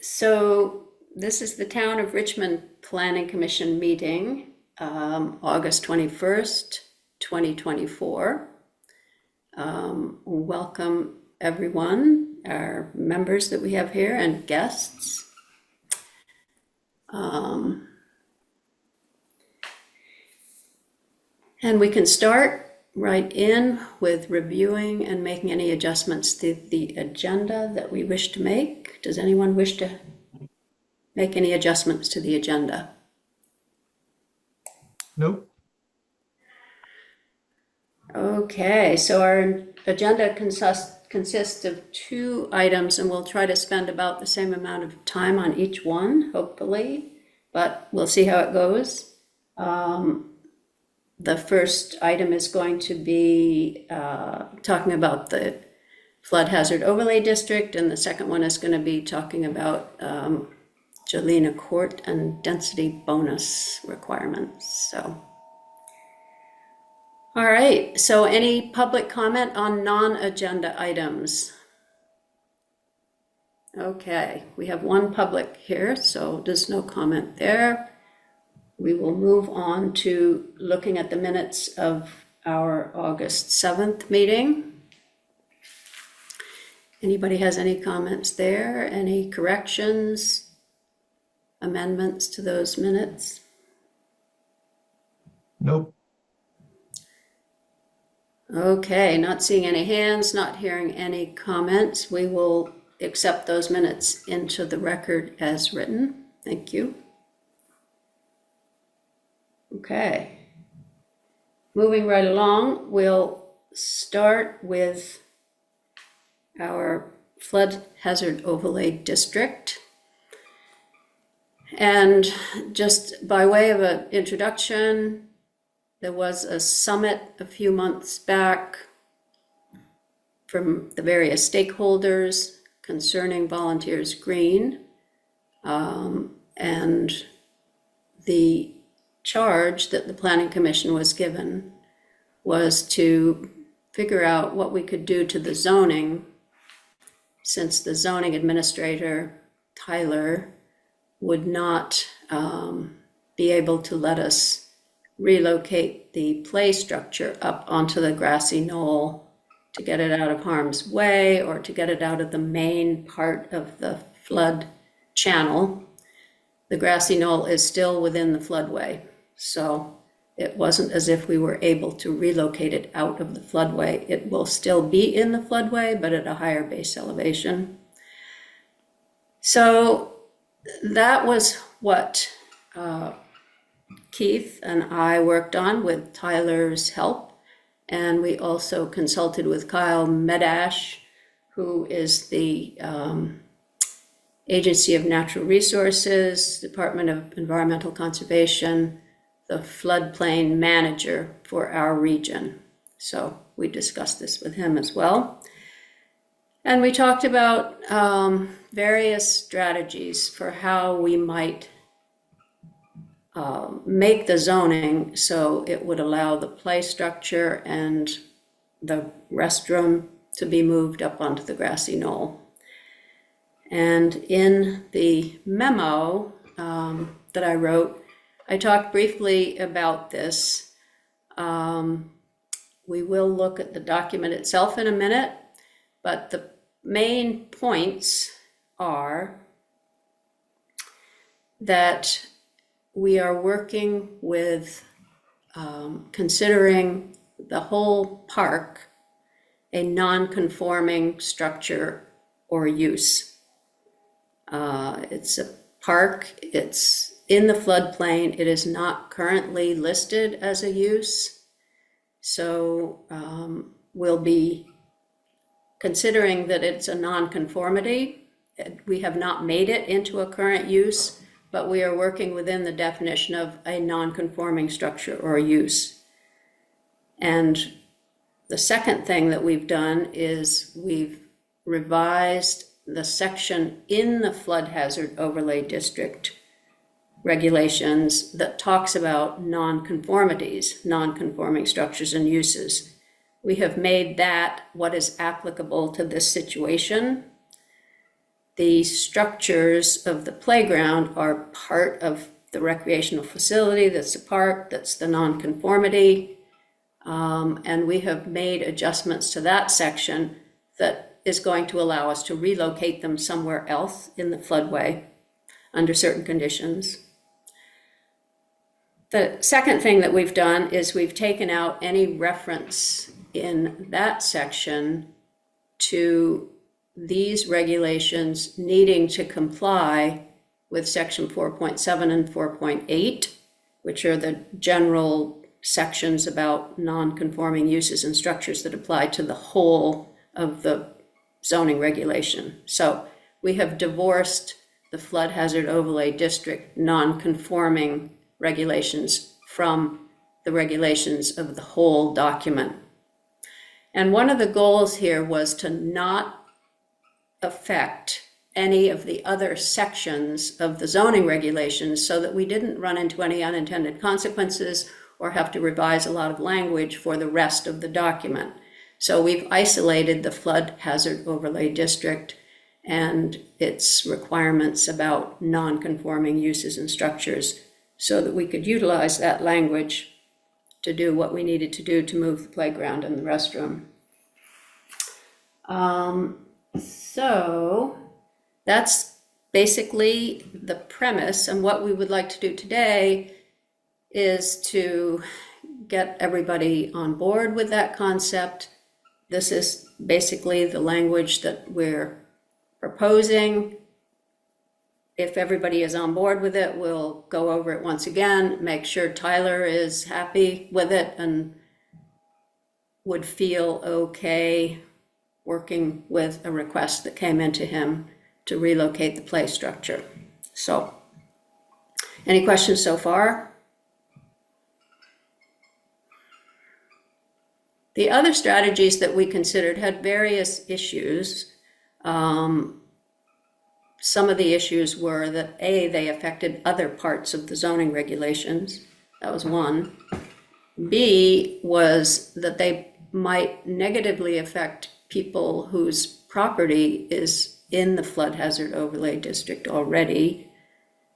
So this is the Town of Richmond Planning Commission meeting, August 21st, 2024. Welcome everyone, our members that we have here and guests. And we can start right in with reviewing and making any adjustments to the agenda that we wish to make. Does anyone wish to make any adjustments to the agenda? Nope. Okay, so our agenda consists of 2 items, and we'll try to spend about the same amount of time on each one, hopefully, but we'll see how it goes. The first item is going to be talking about the flood hazard overlay district, and the second one is going to be talking about Jelena Court and density bonus requirements. So, all right, so any public comment on non-agenda items? Okay, we have one public here, so there's no comment there. We will move on to looking at the minutes of our August 7th meeting. Anybody has any comments there? Any corrections, amendments to those minutes? Nope. Okay, not seeing any hands, not hearing any comments. We will accept those minutes into the record as written. Thank you. Okay, moving right along, we'll start with our flood hazard overlay district. And just by way of an introduction, there was a summit a few months back from the various stakeholders concerning Volunteers Green, and the charge that the Planning Commission was given was to figure out what we could do to the zoning, since the zoning administrator, Tyler, would not be able to let us relocate the play structure up onto the grassy knoll to get it out of harm's way or to get it out of the main part of the flood channel. The grassy knoll is still within the floodway, so it wasn't as if we were able to relocate it out of the floodway. It will still be in the floodway, but at a higher base elevation. So that was what Keith and I worked on with Tyler's help, and we also consulted with Kyle Medash, who is the Agency of Natural Resources, Department of Environmental Conservation, the floodplain manager for our region. So we discussed this with him as well. And we talked about various strategies for how we might make the zoning so it would allow the play structure and the restroom to be moved up onto the grassy knoll. And in the memo that I wrote, I talked briefly about this. We will look at the document itself in a minute, but the main points are that we are working with considering the whole park a non-conforming structure or use. It's a park, it's in the floodplain, it is not currently listed as a use. So we'll be considering that it's a non-conformity. We have not made it into a current use, but we are working within the definition of a non-conforming structure or use. And the second thing that we've done is we've revised the section in the flood hazard overlay district regulations that talks about non-conformities, non-conforming structures and uses. We have made that what is applicable to this situation. the structures of the playground are part of the recreational facility, that's the park, that's the nonconformity. And we have made adjustments to that section that is going to allow us to relocate them somewhere else in the floodway under certain conditions. The second thing that we've done is we've taken out any reference in that section to these regulations needing to comply with section 4.7 and 4.8, which are the general sections about non-conforming uses and structures that apply to the whole of the zoning regulation. So we have divorced the flood hazard overlay district non-conforming regulations from the regulations of the whole document. And one of the goals here was to not affect any of the other sections of the zoning regulations so that we didn't run into any unintended consequences or have to revise a lot of language for the rest of the document. So we've isolated the flood hazard overlay district and its requirements about non-conforming uses and structures so that we could utilize that language to do what we needed to do to move the playground and the restroom. So that's basically the premise, and what we would like to do today is to get everybody on board with that concept. This is basically the language that we're proposing. If everybody is on board with it, we'll go over it once again, make sure Tyler is happy with it and would feel okay working with a request that came into him to relocate the play structure. So, any questions so far? The other strategies that we considered had various issues. Some of the issues were that A, they affected other parts of the zoning regulations. That was one. B was that they might negatively affect people whose property is in the flood hazard overlay district already,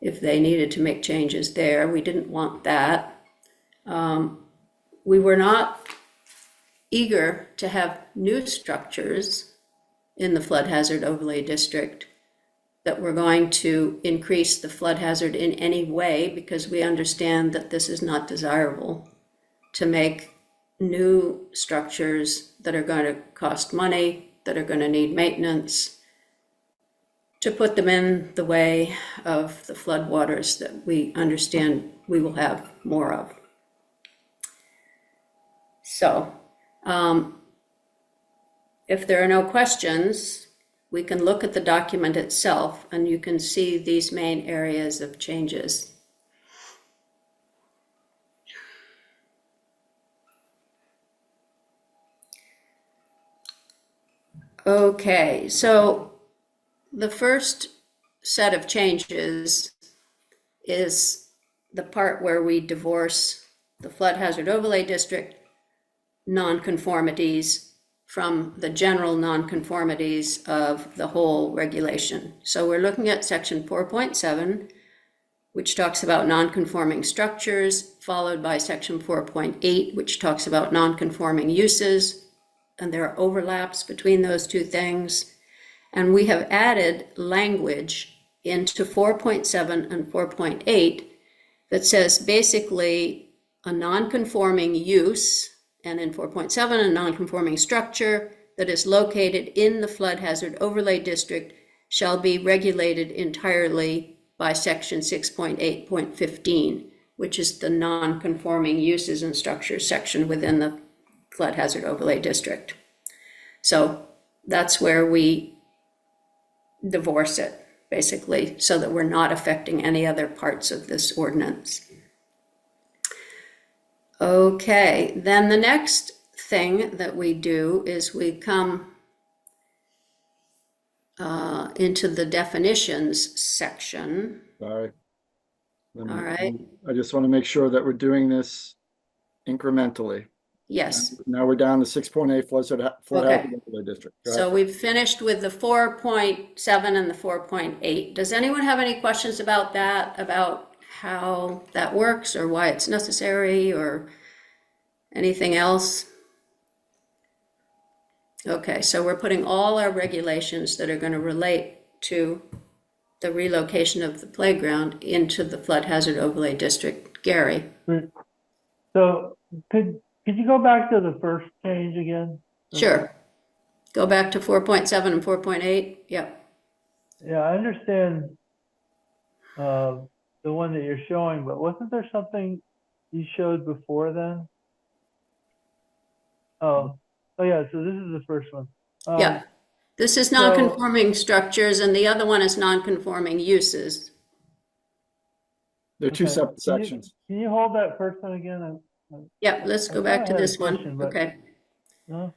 if they needed to make changes there. We didn't want that. We were not eager to have new structures in the flood hazard overlay district that were going to increase the flood hazard in any way, because we understand that this is not desirable to make new structures that are going to cost money, that are going to need maintenance, to put them in the way of the floodwaters that we understand we will have more of. So, if there are no questions, we can look at the document itself and you can see these main areas of changes. Okay, so the first set of changes is the part where we divorce the flood hazard overlay district nonconformities from the general nonconformities of the whole regulation. So we're looking at section 4.7, which talks about nonconforming structures, followed by section 4.8, which talks about nonconforming uses, and there are overlaps between those two things. And we have added language into 4.7 and 4.8 that says basically a nonconforming use, and in 4.7, a nonconforming structure that is located in the flood hazard overlay district shall be regulated entirely by section 6.8.15, which is the nonconforming uses and structures section within the flood hazard overlay district. So that's where we divorce it, basically, so that we're not affecting any other parts of this ordinance. Okay, then the next thing that we do is we come into the definitions section. Sorry. All right. I just want to make sure that we're doing this incrementally. Yes. Now we're down to 6.8 flood hazard overlay district. Go So ahead. we've finished with the 4.7 and the 4.8. Does anyone have any questions about that, about how that works or why it's necessary or anything else? Okay, so we're putting all our regulations that are going to relate to the relocation of the playground into the flood hazard overlay district. Gary? So could you go back to the first change again? Sure. Go back to 4.7 and 4.8. Yep. Yeah, I understand the one that you're showing, but wasn't there something you showed before then? Oh yeah, so this is the first one. Yeah. This is non-conforming structures and the other one is non-conforming uses. They're two separate sections. Can you hold that first one again? Yeah, let's go back to this one. Okay. No?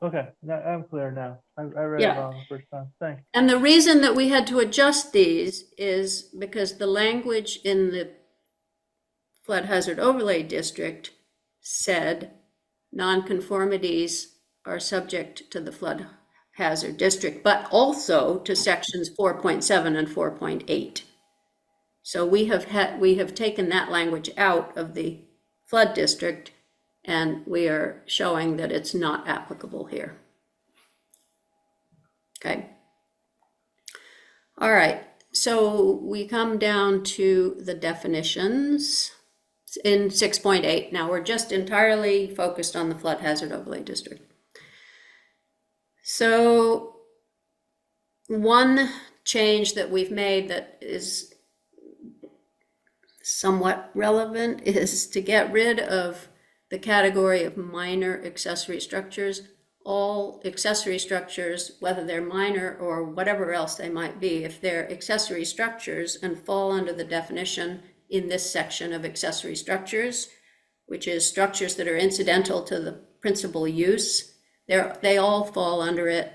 Okay, I'm clear now. I read it wrong the first time. Thanks. And the reason that we had to adjust these is because the language in the flood hazard overlay district said nonconformities are subject to the flood hazard district, but also to sections 4.7 and 4.8. So we have taken that language out of the flood district and we are showing that it's not applicable here. Okay. All right, so we come down to the definitions in 6.8. Now we're just entirely focused on the flood hazard overlay district. So one change that we've made that is somewhat relevant is to get rid of the category of minor accessory structures. All accessory structures, whether they're minor or whatever else they might be, if they're accessory structures and fall under the definition in this section of accessory structures, which is structures that are incidental to the principal use, they all fall under it.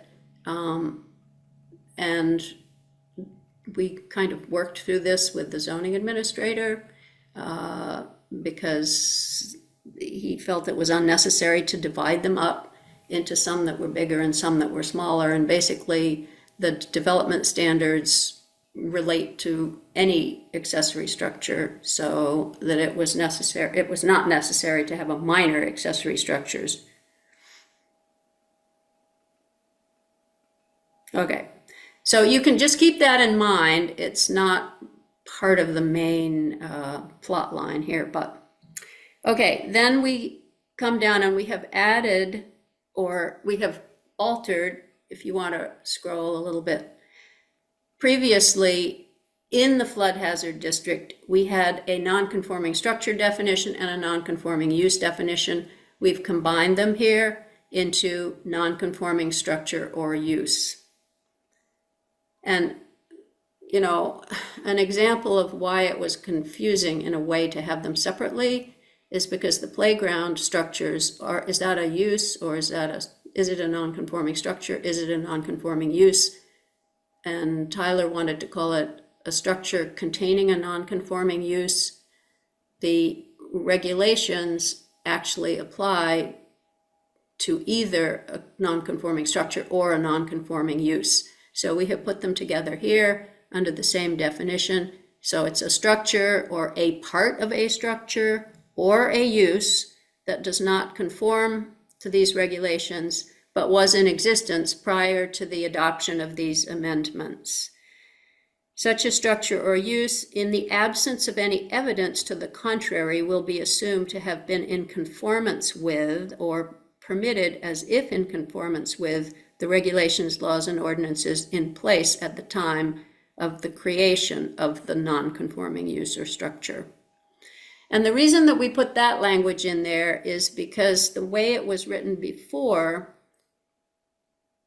And we kind of worked through this with the zoning administrator because he felt it was unnecessary to divide them up into some that were bigger and some that were smaller. And basically the development standards relate to any accessory structure, so that it was not necessary to have a minor accessory structures. Okay, so you can just keep that in mind. It's not part of the main plot line here, but okay, then we come down and we have added, or we have altered, if you want to scroll a little bit. Previously, in the flood hazard district, we had a non-conforming structure definition and a non-conforming use definition. We've combined them here into non-conforming structure or use. And, you know, an example of why it was confusing in a way to have them separately is because the playground structures is that a use or is it a non-conforming structure? Is it a non-conforming use? And Tyler wanted to call it a structure containing a non-conforming use. The regulations actually apply to either a non-conforming structure or a non-conforming use. So we have put them together here under the same definition. So it's a structure or a part of a structure or a use that does not conform to these regulations, but was in existence prior to the adoption of these amendments. Such a structure or use, in the absence of any evidence to the contrary, will be assumed to have been in conformance with or permitted as if in conformance with the regulations, laws, and ordinances in place at the time of the creation of the non-conforming use or structure. And the reason that we put that language in there is because the way it was written before,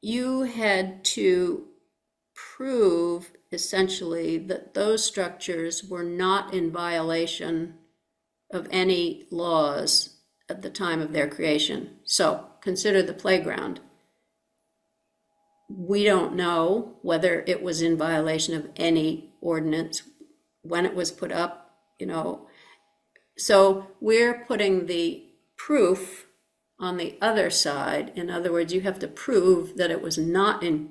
you had to prove essentially that those structures were not in violation of any laws at the time of their creation. So consider the playground. We don't know whether it was in violation of any ordinance when it was put up you know. So we're putting the proof on the other side. In other words, you have to prove that it was not in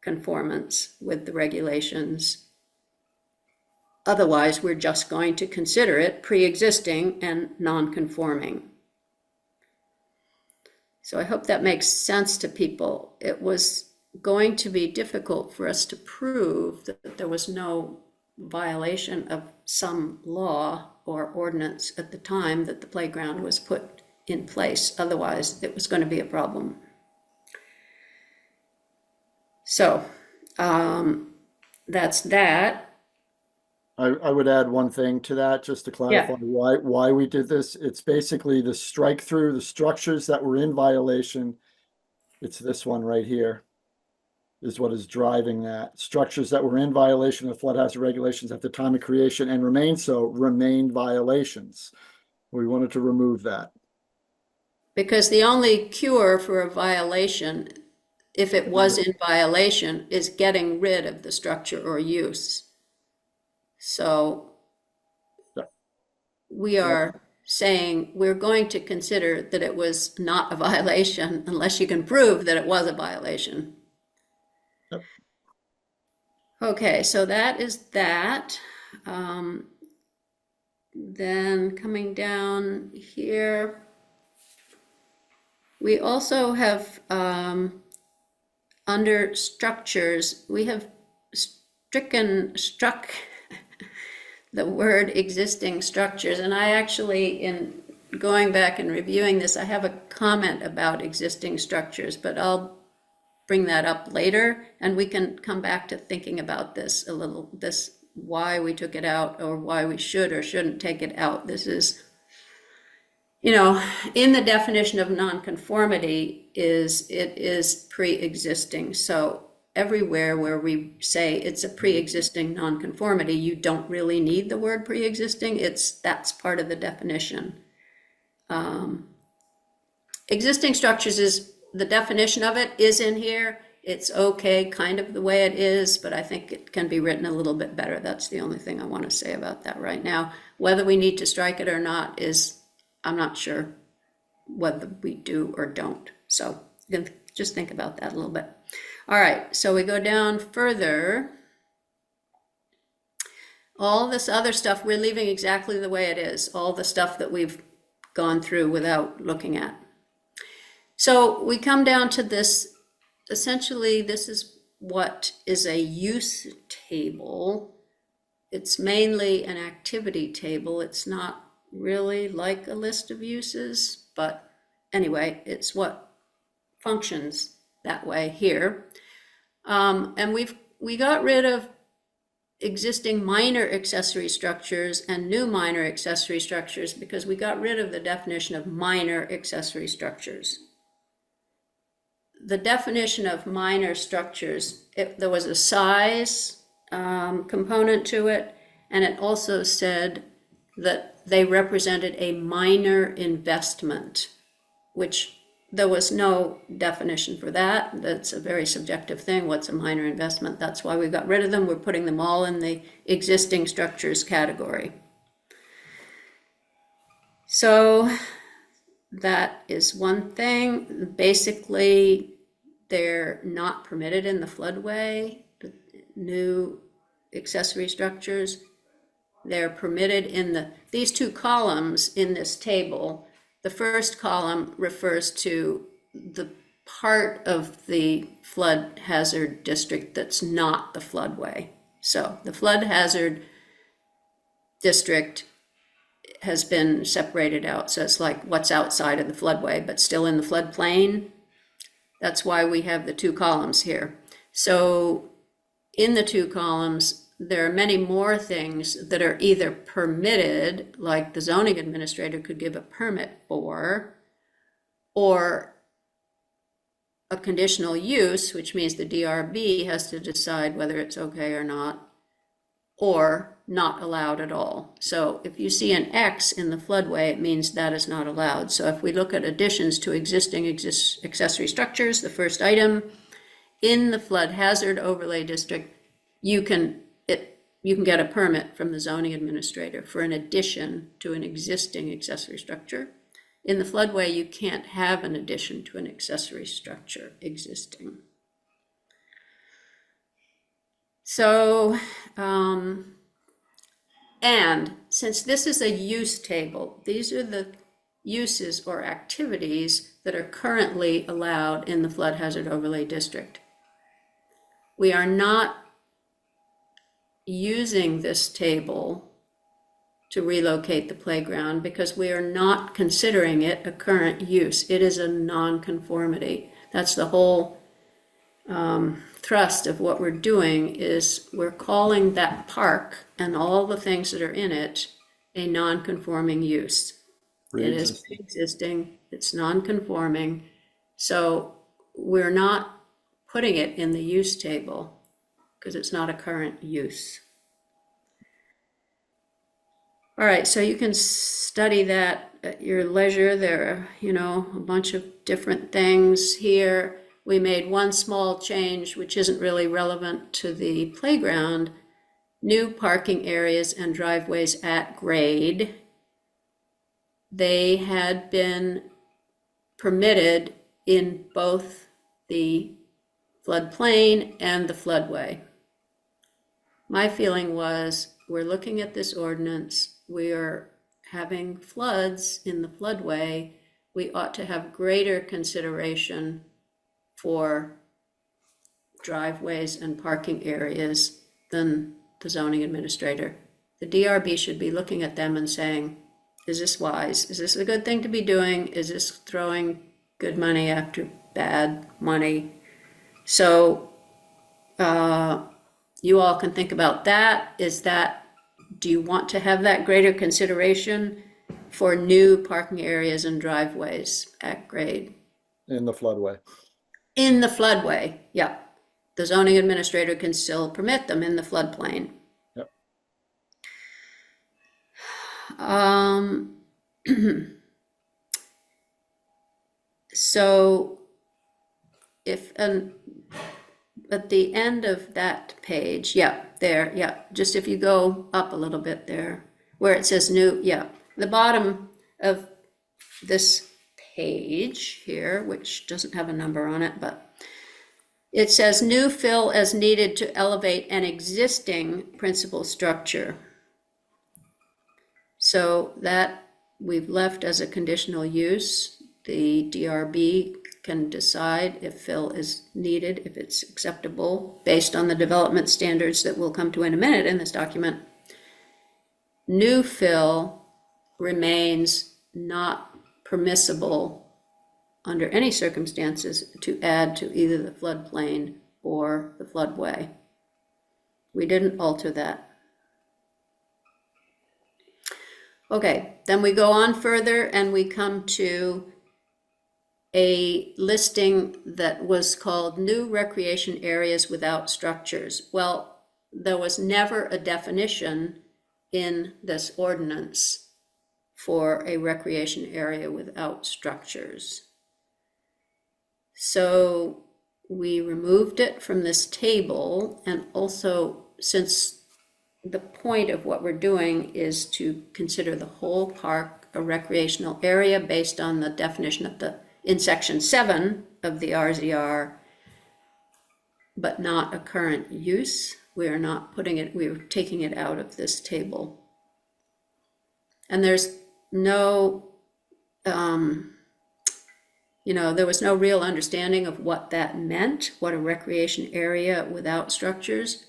conformance with the regulations. Otherwise, we're just going to consider it pre-existing and non-conforming. So I hope that makes sense to people. It was going to be difficult for us to prove that there was no violation of some law or ordinance at the time that the playground was put in place. Otherwise, it was going to be a problem. So that's that. I would add one thing to that, just to clarify why we did this. It's basically the strike through the structures that were in violation. It's this one right here is what is driving that. Structures that were in violation of flood hazard regulations at the time of creation and remain so, remain violations. We wanted to remove that. Because the only cure for a violation, if it was in violation, is getting rid of the structure or use. So we are saying we're going to consider that it was not a violation unless you can prove that it was a violation. Yep. Okay, so that is that. Then coming down here, we also have under structures, we have struck the word existing structures. And I actually, in going back and reviewing this, I have a comment about existing structures, but I'll bring that up later and we can come back to thinking about this a little, why we took it out or why we should or shouldn't take it out. This is, you know, in the definition of nonconformity it is pre-existing. So everywhere where we say it's a pre-existing nonconformity, you don't really need the word pre-existing. That's part of the definition. Existing structures is the definition of it is in here. It's okay, kind of the way it is, but I think it can be written a little bit better. That's the only thing I want to say about that right now. Whether we need to strike it or not I'm not sure whether we do or don't. So you can just think about that a little bit. All right, so we go down further. All this other stuff, we're leaving exactly the way it is, all the stuff that we've gone through without looking at. So we come down to this, essentially this is what is a use table. It's mainly an activity table. It's not really like a list of uses, but anyway, it's what functions that way here. And we got rid of existing minor accessory structures and new minor accessory structures because we got rid of the definition of minor accessory structures. The definition of minor structures, there was a size component to it, and it also said that they represented a minor investment, which there was no definition for that. That's a very subjective thing. What's a minor investment? That's why we got rid of them. We're putting them all in the existing structures category. So that is one thing. Basically, they're not permitted in the floodway, the new accessory structures. They're permitted in these two columns in this table. The first column refers to the part of the flood hazard district that's not the floodway. So the flood hazard district has been separated out. So it's like what's outside of the floodway, but still in the floodplain. That's why we have the two columns here. So in the two columns, there are many more things that are either permitted, like the zoning administrator could give a permit for, or a conditional use, which means the DRB has to decide whether it's okay or not, or not allowed at all. So if you see an X in the floodway, it means that is not allowed. So if we look at additions to existing accessory structures, the first item, in the flood hazard overlay district, you can get a permit from the zoning administrator for an addition to an existing accessory structure. In the floodway, you can't have an addition to an accessory structure existing. So, and since this is a use table, these are the uses or activities that are currently allowed in the flood hazard overlay district. We are not using this table to relocate the playground because we are not considering it a current use. It is a non-conformity. That's the whole thrust of what we're doing, is we're calling that park and all the things that are in it a non-conforming use. It is pre-existing, it's non-conforming, so we're not putting it in the use table because it's not a current use. All right, so you can study that at your leisure. There are, a bunch of different things here. We made one small change, which isn't really relevant to the playground. New parking areas and driveways at grade. They had been permitted in both the floodplain and the floodway. My feeling was, we're looking at this ordinance, we are having floods in the floodway, we ought to have greater consideration for driveways and parking areas than the zoning administrator. The DRB should be looking at them and saying, is this wise? Is this a good thing to be doing? Is this throwing good money after bad money? So you all can think about that. Do you want to have that greater consideration for new parking areas and driveways at grade? In the floodway. In the floodway, yeah. The zoning administrator can still permit them in the floodplain. Yep. So if at the end of that page, just if you go up a little bit there, where it says new, the bottom of this page here, which doesn't have a number on it, but it says new fill as needed to elevate an existing principal structure. So that we've left as a conditional use. The DRB can decide if fill is needed, if it's acceptable, based on the development standards that we'll come to in a minute in this document. New fill remains not permissible under any circumstances to add to either the floodplain or the floodway. We didn't alter that. Okay, then we go on further and we come to a listing that was called new recreation areas without structures. Well, there was never a definition in this ordinance for a recreation area without structures. So we removed it from this table, and also, since the point of what we're doing is to consider the whole park a recreational area based on the definition of in section 7 of the RZR, but not a current use, we're taking it out of this table. And there's no, there was no real understanding of what that meant, what a recreation area without structures,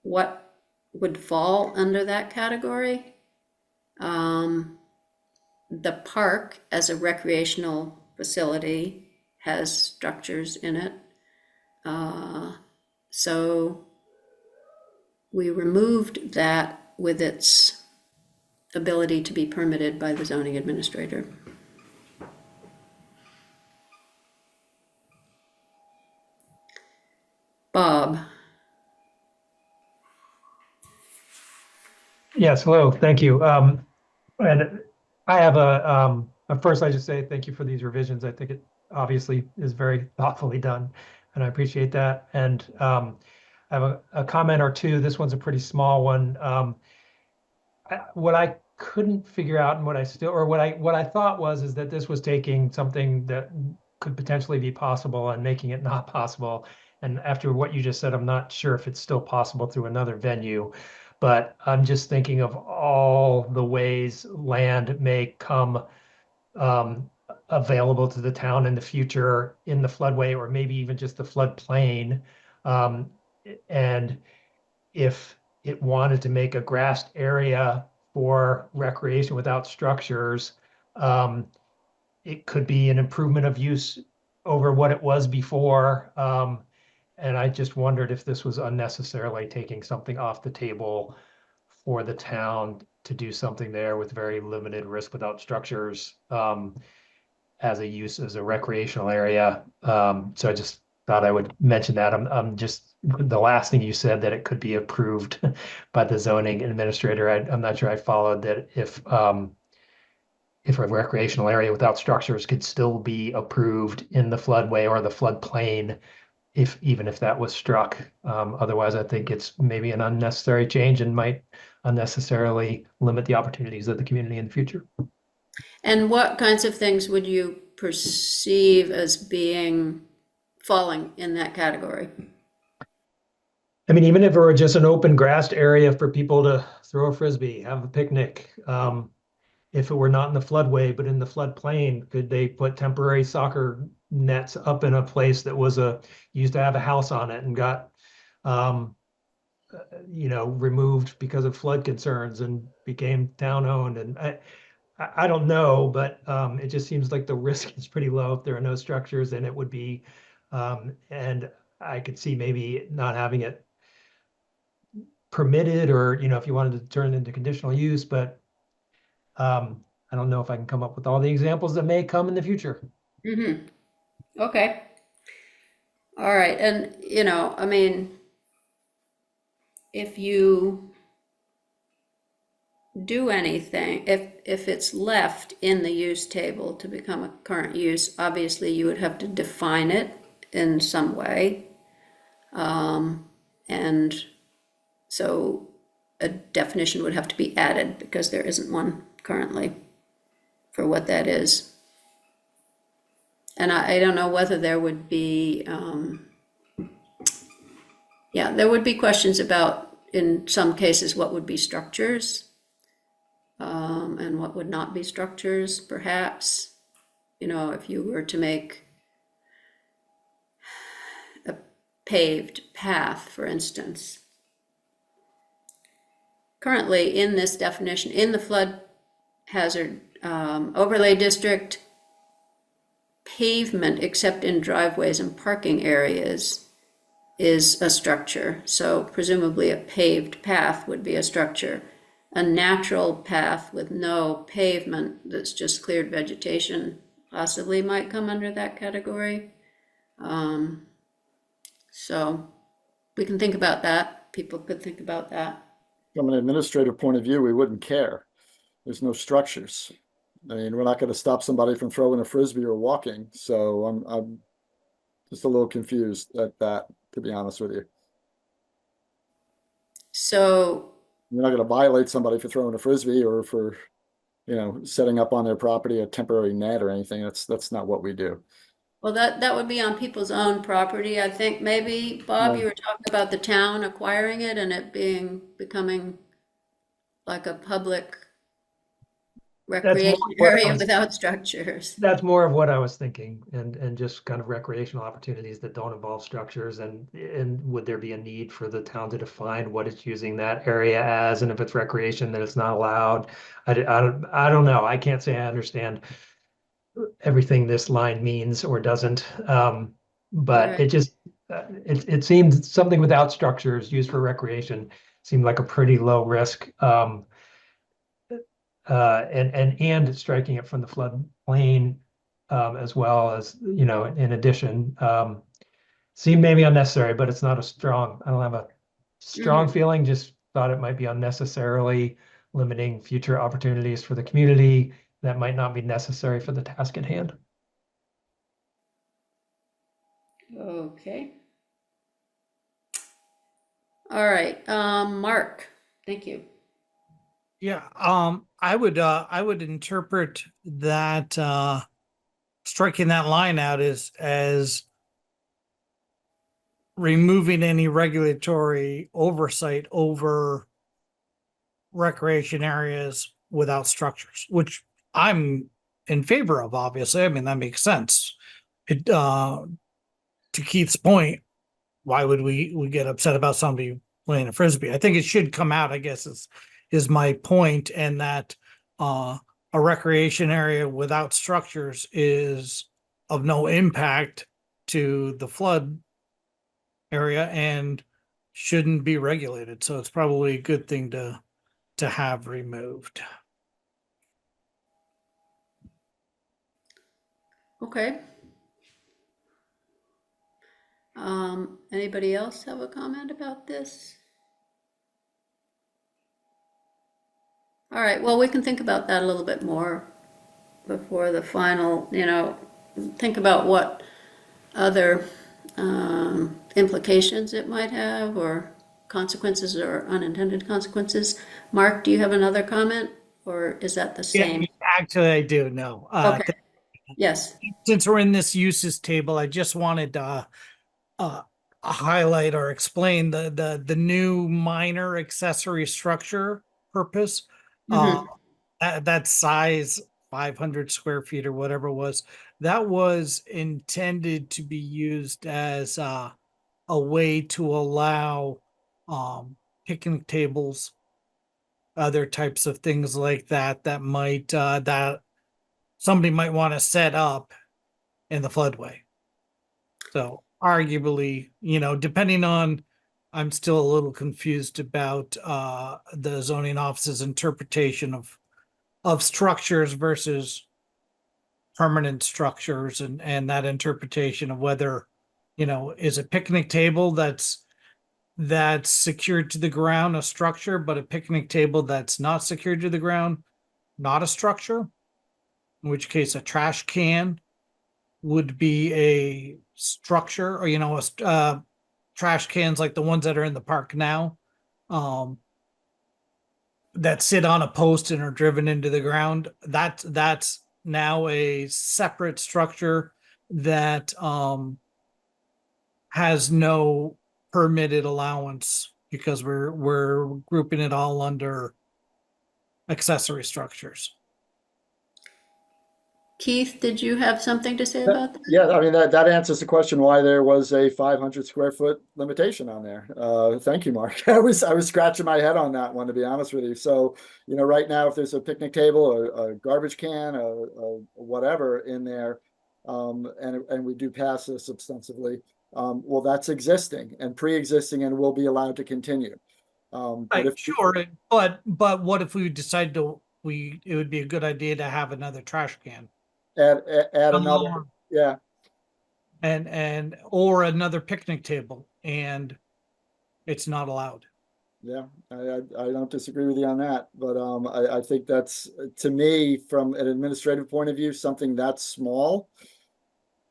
what would fall under that category. The park as a recreational facility has structures in it. So we removed that with its ability to be permitted by the zoning administrator. Bob. Yes, hello, thank you. And I have first I just say thank you for these revisions. I think it obviously is very thoughtfully done, and I appreciate that. And I have a comment or two. This one's a pretty small one. What I couldn't figure out and what I still, or what I thought was, is that this was taking something that could potentially be possible and making it not possible. And after what you just said, I'm not sure if it's still possible through another venue, but I'm just thinking of all the ways land may come available to the town in the future in the floodway, or maybe even just the floodplain. Um, and if it wanted to make a grassed area for recreation without structures, it could be an improvement of use over what it was before. And I just wondered if this was unnecessarily taking something off the table for the town to do something there with very limited risk without structures, as a use as a recreational area. So I just thought I would mention that. I'm just, the last thing you said, that it could be approved by the zoning administrator. I'm not sure I followed that. If a recreational area without structures could still be approved in the floodway or the floodplain, even if that was struck. Otherwise, I think it's maybe an unnecessary change and might unnecessarily limit the opportunities of the community in the future. And what kinds of things would you perceive as being falling in that category? I mean, even if it were just an open grassed area for people to throw a frisbee, have a picnic, if it were not in the floodway, but in the floodplain, could they put temporary soccer nets up in a place that was used to have a house on it and got, removed because of flood concerns and became town owned? And I don't know, but it just seems like the risk is pretty low if there are no structures, and it would be, and I could see maybe not having it permitted, or, if you wanted to turn it into conditional use, but I don't know if I can come up with all the examples that may come in the future. Mm-hmm. Okay. All right. And, I mean, if you do anything, if it's left in the use table to become a current use, obviously you would have to define it in some way. And so a definition would have to be added because there isn't one currently for what that is. And I don't know whether there would be, there would be questions about, in some cases, what would be structures, and what would not be structures, perhaps. If you were to make a paved path, for instance. Currently, in this definition, in the flood hazard overlay district, pavement except in driveways and parking areas is a structure. So presumably a paved path would be a structure. A natural path with no pavement that's just cleared vegetation possibly might come under that category. So we can think about that. People could think about that. From an administrative point of view, we wouldn't care. There's no structures. I mean, we're not going to stop somebody from throwing a frisbee or walking. So I'm just a little confused at that, to be honest with you. So You're not going to violate somebody for throwing a frisbee or for, setting up on their property a temporary net or anything. That's not what we do. well, that would be on people's own property. I think maybe, Bob, you were talking about the town acquiring it and it becoming like a public recreation area without structures. That's more of what I was thinking, and just kind of recreational opportunities that don't involve structures. And would there be a need for the town to define what it's using that area as, and if it's recreation, that it's not allowed? I don't know. I can't say I understand everything this line means or doesn't. But Right. it just it seems something without structures used for recreation seemed like a pretty low risk. And striking it from the floodplain, as well as, in addition, seemed maybe unnecessary, but it's not I don't have a strong feeling, just thought it might be unnecessarily limiting future opportunities for the community that might not be necessary for the task at hand. Okay. All right, Mark, thank you. Yeah, I would interpret that striking that line out as removing any regulatory oversight over recreation areas without structures, which I'm in favor of, obviously. I mean, that makes sense. It to Keith's point, why would we get upset about somebody playing a frisbee? I think it should come out, I guess is my point, and that a recreation area without structures is of no impact to the flood area and shouldn't be regulated. So it's probably a good thing to have removed. Okay. Anybody else have a comment about this? All right, well, we can think about that a little bit more before the final, think about what other implications it might have, or consequences or unintended consequences. Mark, do you have another comment, or is that the same? Yeah, actually, I do know. Okay, yes. Since we're in this uses table, I just wanted to highlight or explain the new minor accessory structure purpose. Mhm. That size 500 square feet or whatever it was, that was intended to be used as a way to allow picnic tables, other types of things like that that somebody might want to set up in the floodway. So arguably, depending on, I'm still a little confused about the zoning office's interpretation of structures versus permanent structures, and that interpretation of whether, is a picnic table that's secured to the ground a structure, but a picnic table that's not secured to the ground not a structure, in which case a trash can would be a structure, or trash cans like the ones that are in the park now, that sit on a post and are driven into the ground. That's now a separate structure that has no permitted allowance, because we're grouping it all under accessory structures. Keith, did you have something to say about that? Yeah, I mean, that answers the question why there was a 500 square foot limitation on there. Thank you, Mark. I was scratching my head on that one, to be honest with you. So, right now, if there's a picnic table or a garbage can or whatever in there, and we do pass this extensively, well, that's existing and pre-existing and will be allowed to continue. But if Sure, but what if we decide it would be a good idea to have another trash can add another, yeah. or another picnic table, and it's not allowed. Yeah, I don't disagree with you on that, but I think that's, to me, from an administrative point of view, something that's small,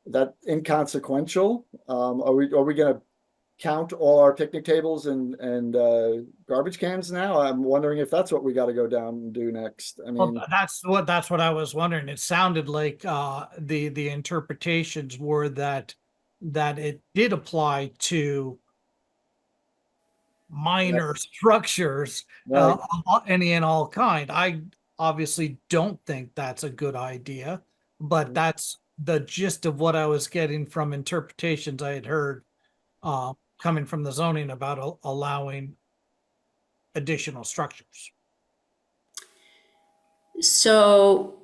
that inconsequential. Are we going to count all our picnic tables and garbage cans now? I'm wondering if that's what we got to go down and do next. I mean, Well, that's what I was wondering. It sounded like the interpretations were that it did apply to minor structures, right. any and all kind. I obviously don't think that's a good idea, but that's the gist of what I was getting from interpretations I had heard coming from the zoning about allowing additional structures. So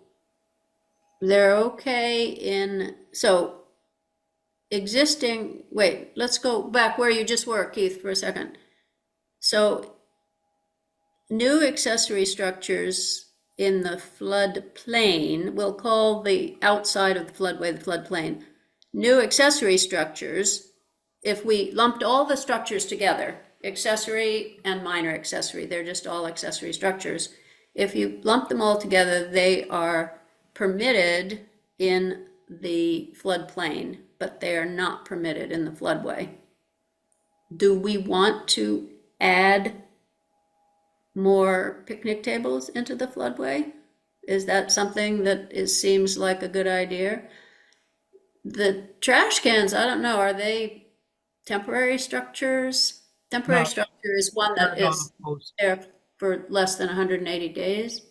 they're okay so existing, wait, let's go back where you just were, Keith, for a second. So new accessory structures in the floodplain, we'll call the outside of the floodway the floodplain. New accessory structures, if we lumped all the structures together, accessory and minor accessory, they're just all accessory structures. If you lump them all together, they are permitted in the floodplain, but they are not permitted in the floodway. Do we want to add more picnic tables into the floodway? Is that something that seems like a good idea? The trash cans, I don't know, are they temporary structures? Temporary No, structure is one that they're on is a post. there for less than 180 days.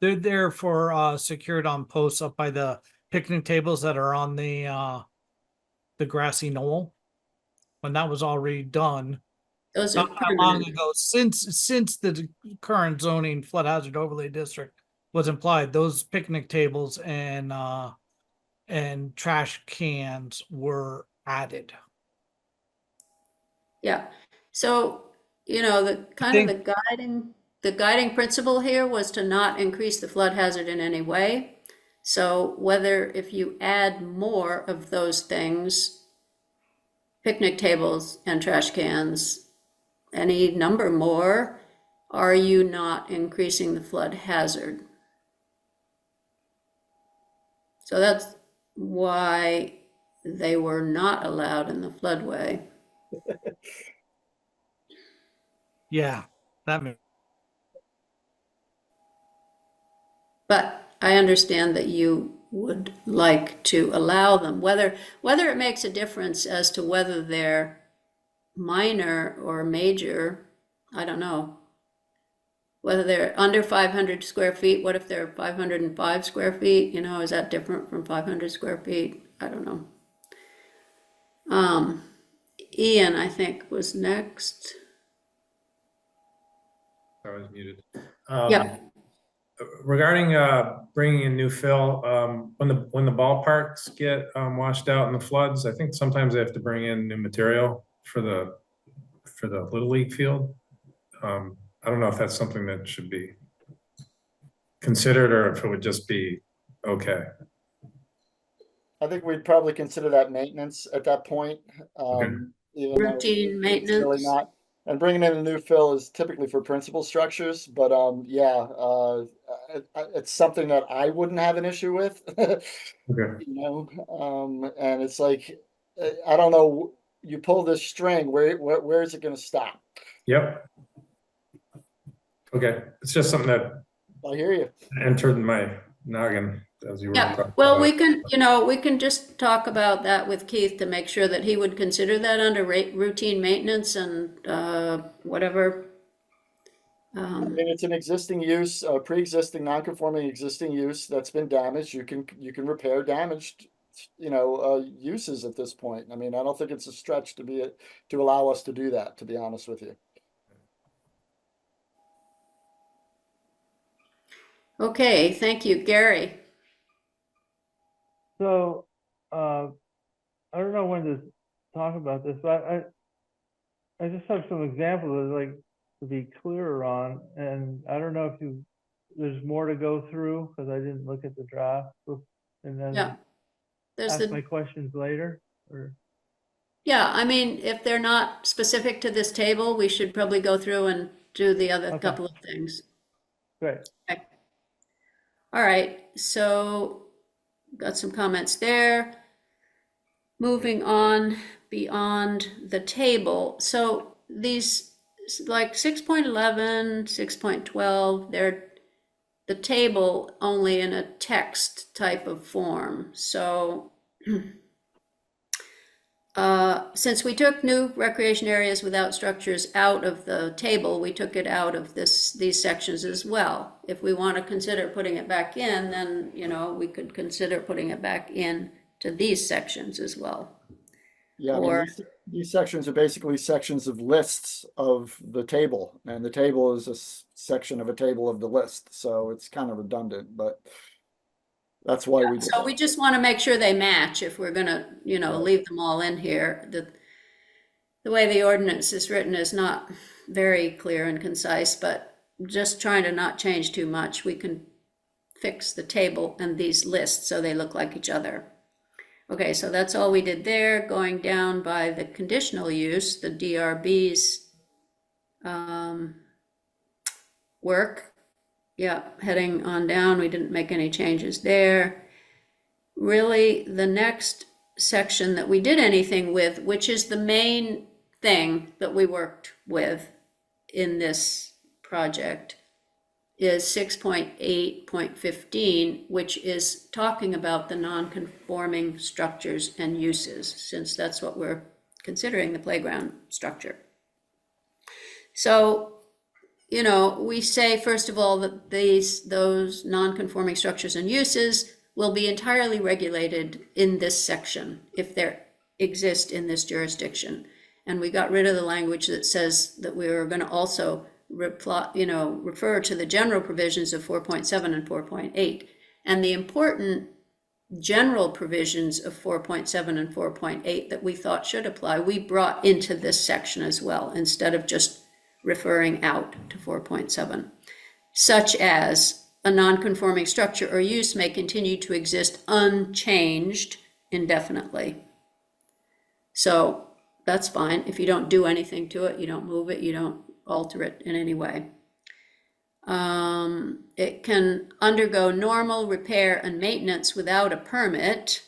They're there for secured on posts up by the picnic tables that are on the grassy knoll. When that was already done, Those are not that long permanent. ago, since the current zoning flood hazard overlay district was implied, those picnic tables and trash cans were added. Yeah. So, the kind of think- the guiding principle here was to not increase the flood hazard in any way. So whether if you add more of those things, picnic tables and trash cans, any number more, are you not increasing the flood hazard? So that's why they were not allowed in the floodway. Yeah, that makes. But I understand that you would like to allow them, whether it makes a difference as to whether they're minor or major, I don't know. Whether they're under 500 square feet, what if they're 505 square feet? Is that different from 500 square feet? I don't know. Ian, I think, was next. I was muted. Yeah. Regarding bringing in new fill, when the ballparks get washed out in the floods, I think sometimes they have to bring in new material for the Little League field. I don't know if that's something that should be considered or if it would just be okay. I think we'd probably consider that maintenance at that point. Okay. Even though Routine it's maintenance. really not. And bringing in a new fill is typically for principal structures, but it's something that I wouldn't have an issue with. Okay. And it's like, I don't know, you pull this string, where is it going to stop? Yep. Okay, it's just something that I hear you. entered my noggin as you were Yeah, talking well, about it. we can just talk about that with Keith to make sure that he would consider that under routine maintenance and whatever. I mean, it's an existing use, pre-existing, non-conforming existing use that's been damaged. You can repair damaged, uses at this point. I mean, I don't think it's a stretch to allow us to do that, to be honest with you. Okay, thank you, Gary. So, I don't know when to talk about this, but I just have some examples I'd like to be clearer on, and I don't know if there's more to go through because I didn't look at the draft, and then Yeah, there's ask my questions later, or. Yeah, I mean, if they're not specific to this table, we should probably go through and do the other Okay. couple of things. Great. Okay. All right, so got some comments there. Moving on beyond the table. So these, like 6.11, 6.12, they're the table only in a text type of form. So since we took new recreation areas without structures out of the table, we took it out of these sections as well. If we want to consider putting it back in, then, we could consider putting it back in to these sections as well. Yeah, I mean, Or- these sections are basically sections of lists of the table, and the table is a section of a table of the list, so it's kind of redundant, but that's why we did So that. we just want to make sure they match if we're gonna, Right. leave them all in here. The way the ordinance is written is not very clear and concise, but just trying to not change too much, we can fix the table and these lists so they look like each other. Okay, so that's all we did there. Going down by the conditional use, the DRB's work. Yeah, heading on down, we didn't make any changes there. Really, the next section that we did anything with, which is the main thing that we worked with in this project is 6.8.15, which is talking about the non-conforming structures and uses, since that's what we're considering the playground structure. So, you know, we say, first of all, that those non-conforming structures and uses will be entirely regulated in this section if they exist in this jurisdiction. And we got rid of the language that says that we were going to also refer to the general provisions of 4.7 and 4.8. And the important general provisions of 4.7 and 4.8 that we thought should apply, we brought into this section as well, instead of just referring out to 4.7, such as a non-conforming structure or use may continue to exist unchanged indefinitely. So that's fine. If you don't do anything to it, you don't move it, you don't alter it in any way. It can undergo normal repair and maintenance without a permit,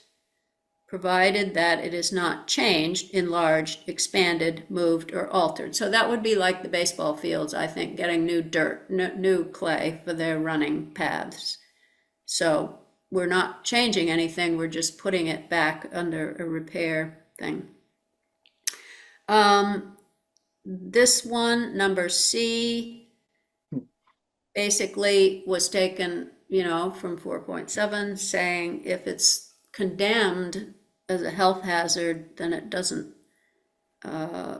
provided that it is not changed, enlarged, expanded, moved, or altered. So that would be like the baseball fields, I think, getting new dirt, new clay for their running paths. So we're not changing anything, we're just putting it back under a repair thing. This one, number C, basically was taken, from 4.7, saying if it's condemned as a health hazard, then it doesn't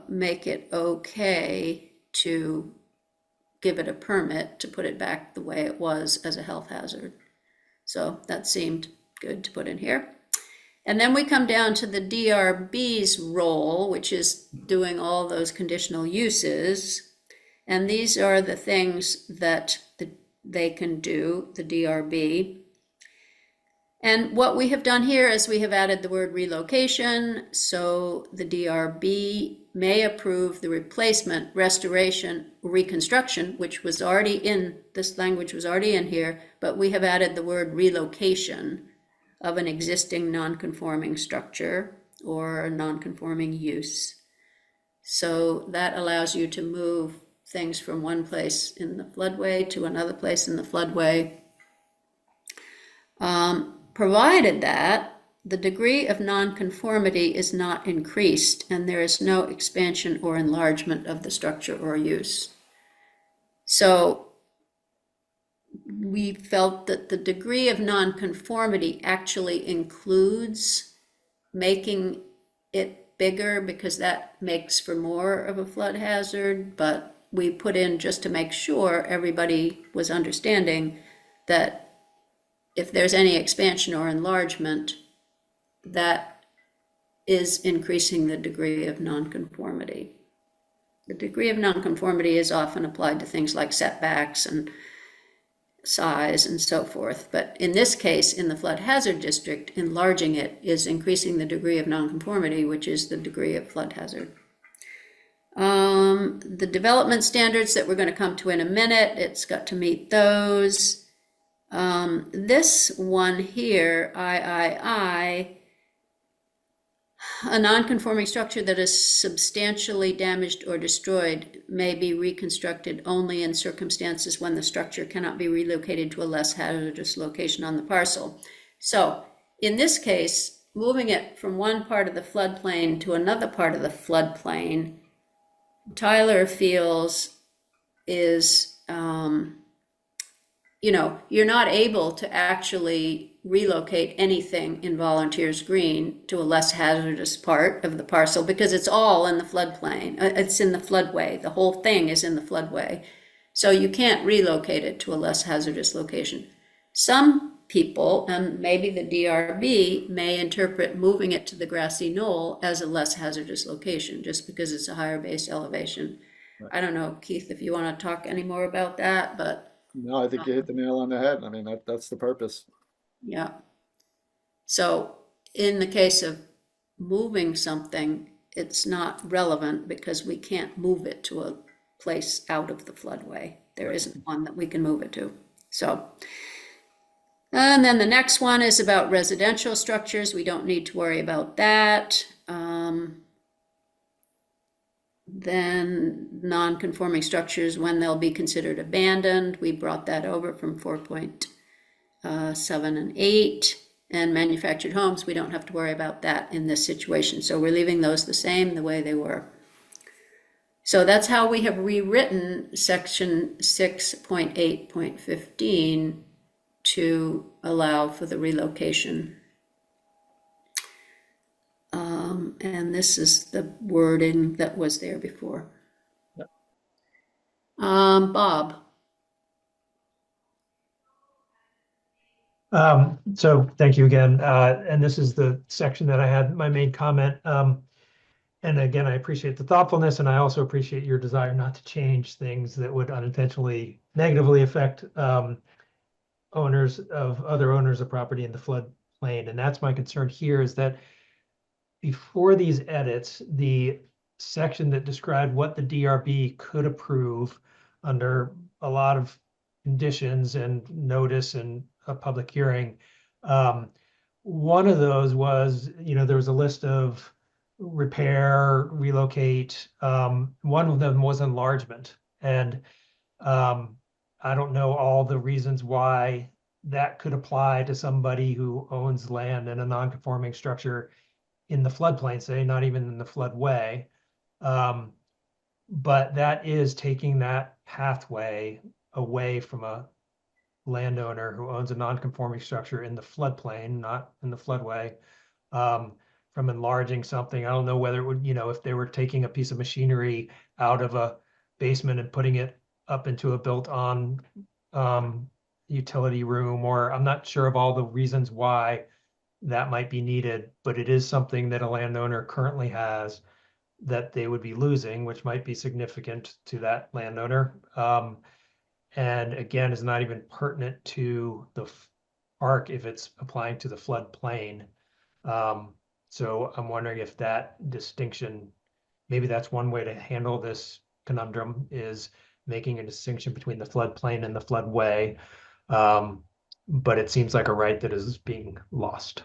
make it okay to give it a permit to put it back the way it was as a health hazard. So that seemed good to put in here. And then we come down to the DRB's role, which is doing all those conditional uses. And these are the things that they can do, the DRB. And what we have done here is we have added the word relocation. So the DRB may approve the replacement, restoration, reconstruction, which was already in, this language was already in here, but we have added the word relocation of an existing non-conforming structure or a non-conforming use. So that allows you to move things from one place in the floodway to another place in the floodway, provided that the degree of non-conformity is not increased and there is no expansion or enlargement of the structure or use. So we felt that the degree of nonconformity actually includes making it bigger, because that makes for more of a flood hazard, but we put in just to make sure everybody was understanding that if there's any expansion or enlargement, that is increasing the degree of nonconformity. The degree of nonconformity is often applied to things like setbacks and size and so forth. But in this case, in the flood hazard district, enlarging it is increasing the degree of nonconformity, which is the degree of flood hazard. The development standards that we're going to come to in a minute, it's got to meet those. This one here, III, a non-conforming structure that is substantially damaged or destroyed may be reconstructed only in circumstances when the structure cannot be relocated to a less hazardous location on the parcel. So in this case, moving it from one part of the floodplain to another part of the floodplain, Tyler feels is, you're not able to actually relocate anything in Volunteers Green to a less hazardous part of the parcel because it's all in the floodplain. It's in the floodway. The whole thing is in the floodway. So you can't relocate it to a less hazardous location. Some people, and maybe the DRB, may interpret moving it to the grassy knoll as a less hazardous location just because it's a higher base elevation. Right. I don't know, Keith, if you want to talk any more about that, but No, I think you hit the nail on the head. I mean, that's the purpose. yeah. So in the case of moving something, it's not relevant because we can't move it to a place out of the floodway. There isn't one that we can move it to. So, and then the next one is about residential structures. We don't need to worry about that. then non-conforming structures, when they'll be considered abandoned, we brought that over from 4.7 and 8. And manufactured homes, we don't have to worry about that in this situation. So we're leaving those the same, the way they were. So that's how we have rewritten section 6.8.15 to allow for the relocation. And this is the wording that was there before. Yep. Bob. So thank you again. And this is the section that I had my main comment. And again, I appreciate the thoughtfulness, and I also appreciate your desire not to change things that would unintentionally negatively affect owners of other owners of property in the floodplain. And that's my concern here, is that before these edits, the section that described what the DRB could approve under a lot of conditions and notice and a public hearing. One of those was, there was a list of repair, relocate. One of them was enlargement. And I don't know all the reasons why that could apply to somebody who owns land in a non-conforming structure in the floodplain, say, not even in the floodway. But that is taking that pathway away from a landowner who owns a non-conforming structure in the floodplain, not in the floodway, from enlarging something. I don't know whether it would, if they were taking a piece of machinery out of a basement and putting it up into a built-on utility room, or I'm not sure of all the reasons why that might be needed, but it is something that a landowner currently has that they would be losing, which might be significant to that landowner. And again, is not even pertinent to the park if it's applying to the floodplain. So I'm wondering if that distinction, maybe that's one way to handle this conundrum, is making a distinction between the floodplain and the floodway. But it seems like a right that is being lost.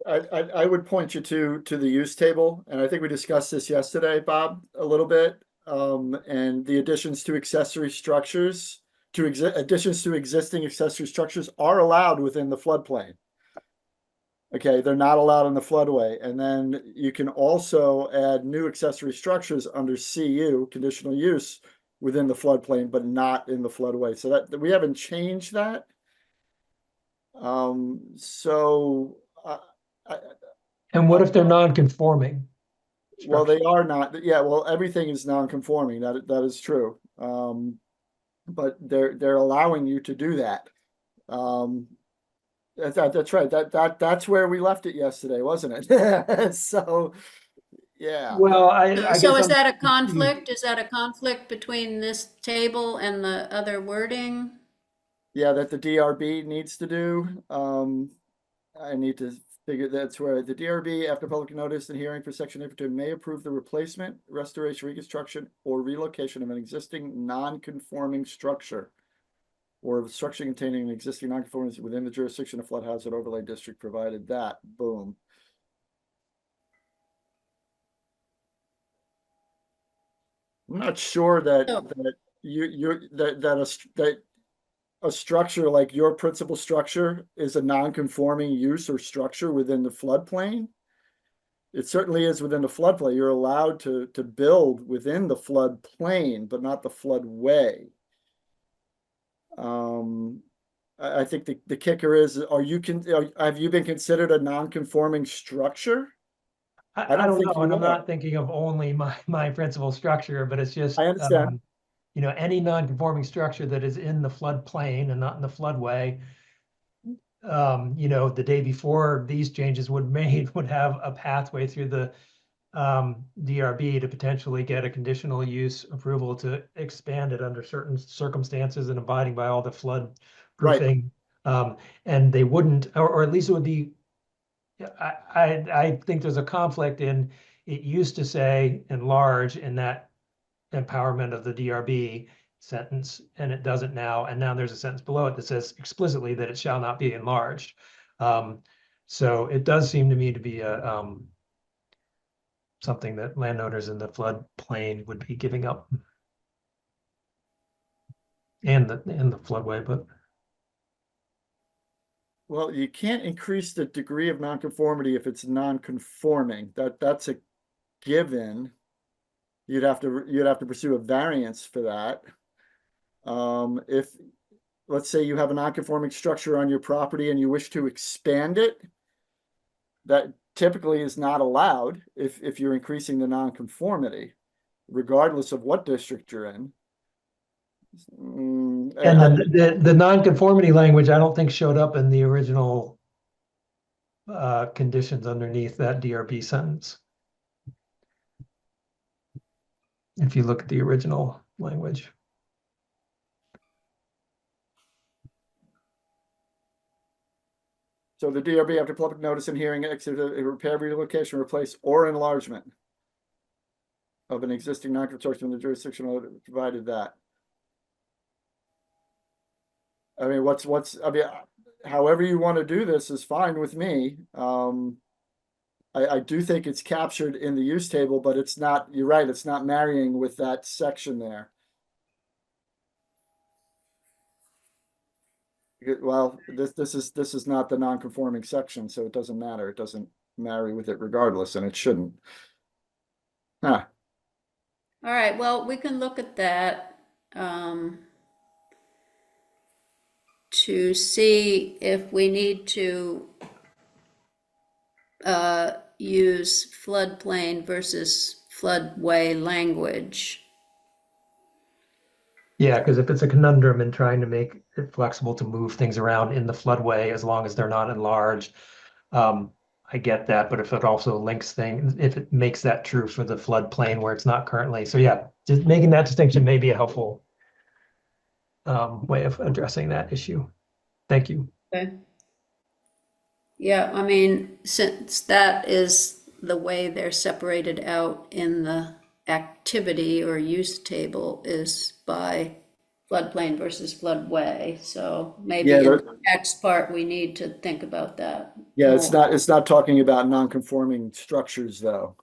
I would point you to the use table, and I think we discussed this yesterday, Bob, a little bit. And the additions to accessory structures, additions to existing accessory structures are allowed within the floodplain. Okay, they're not allowed in the floodway. And then you can also add new accessory structures under CU, conditional use, within the floodplain, but not in the floodway. So that we haven't changed that. And what if they're non-conforming? Well, they are not. Yeah, well, everything is non-conforming. That is true. But they're allowing you to do that. That's right. That's where we left it yesterday, wasn't it? So, yeah. Well, I So guess is that a conflict? Is that a conflict between this table and the other wording? Yeah, that the DRB needs to do. I need to figure that's where the DRB, after public notice and hearing for section 8 may approve the replacement, restoration, reconstruction, or relocation of an existing non-conforming structure or a structure containing an existing non-conformity within the jurisdiction of flood hazard overlay district, provided that, boom. I'm not sure that that a structure like your principal structure is a non-conforming use or structure within the floodplain. It certainly is within the floodplain. You're allowed to build within the floodplain, but not the floodway. I think the kicker is, have you been considered a non-conforming structure? I don't think know, and you I'm are. not thinking of only my principal structure, but it's just I understand. any non-conforming structure that is in the floodplain and not in the floodway. The day before these changes would have a pathway through the DRB to potentially get a conditional use approval to expand it under certain circumstances and abiding by all the flood proofing. And they wouldn't, or at least it would be, I think there's a conflict in, it used to say enlarge in that empowerment of the DRB sentence, and it doesn't now. And now there's a sentence below it that says explicitly that it shall not be enlarged. So it does seem to me to be something that landowners in the floodplain would be giving up. And the floodway, but Well, you can't increase the degree of nonconformity if it's non-conforming. That's a given. You'd have to pursue a variance for that. If, let's say you have a non-conforming structure on your property and you wish to expand it, that typically is not allowed if you're increasing the nonconformity, regardless of what district you're in. and the nonconformity language I don't think showed up in the original conditions underneath that DRB sentence. If you look at the original language. So the DRB after public notice and hearing, exit a repair, relocation, replace, or enlargement of an existing non-conforming in the jurisdiction provided that. I mean, I mean, however you want to do this is fine with me. I do think it's captured in the use table, but it's not, you're right, it's not marrying with that section there. Well, this is not the non-conforming section, so it doesn't matter. It doesn't marry with it regardless, and it shouldn't. Huh. All right, well, we can look at that to see if we need to use floodplain versus floodway language. Yeah, because if it's a conundrum in trying to make it flexible to move things around in the floodway, as long as they're not enlarged, I get that. But if it also links things, if it makes that true for the floodplain where it's not currently, so yeah, just making that distinction may be a helpful way of addressing that issue. Thank you. Okay. Yeah, I mean, since that is the way they're separated out in the activity or use table is by floodplain versus floodway, so maybe Yeah, in the next part we need to think about that. Yeah, it's more. not talking about non-conforming structures though,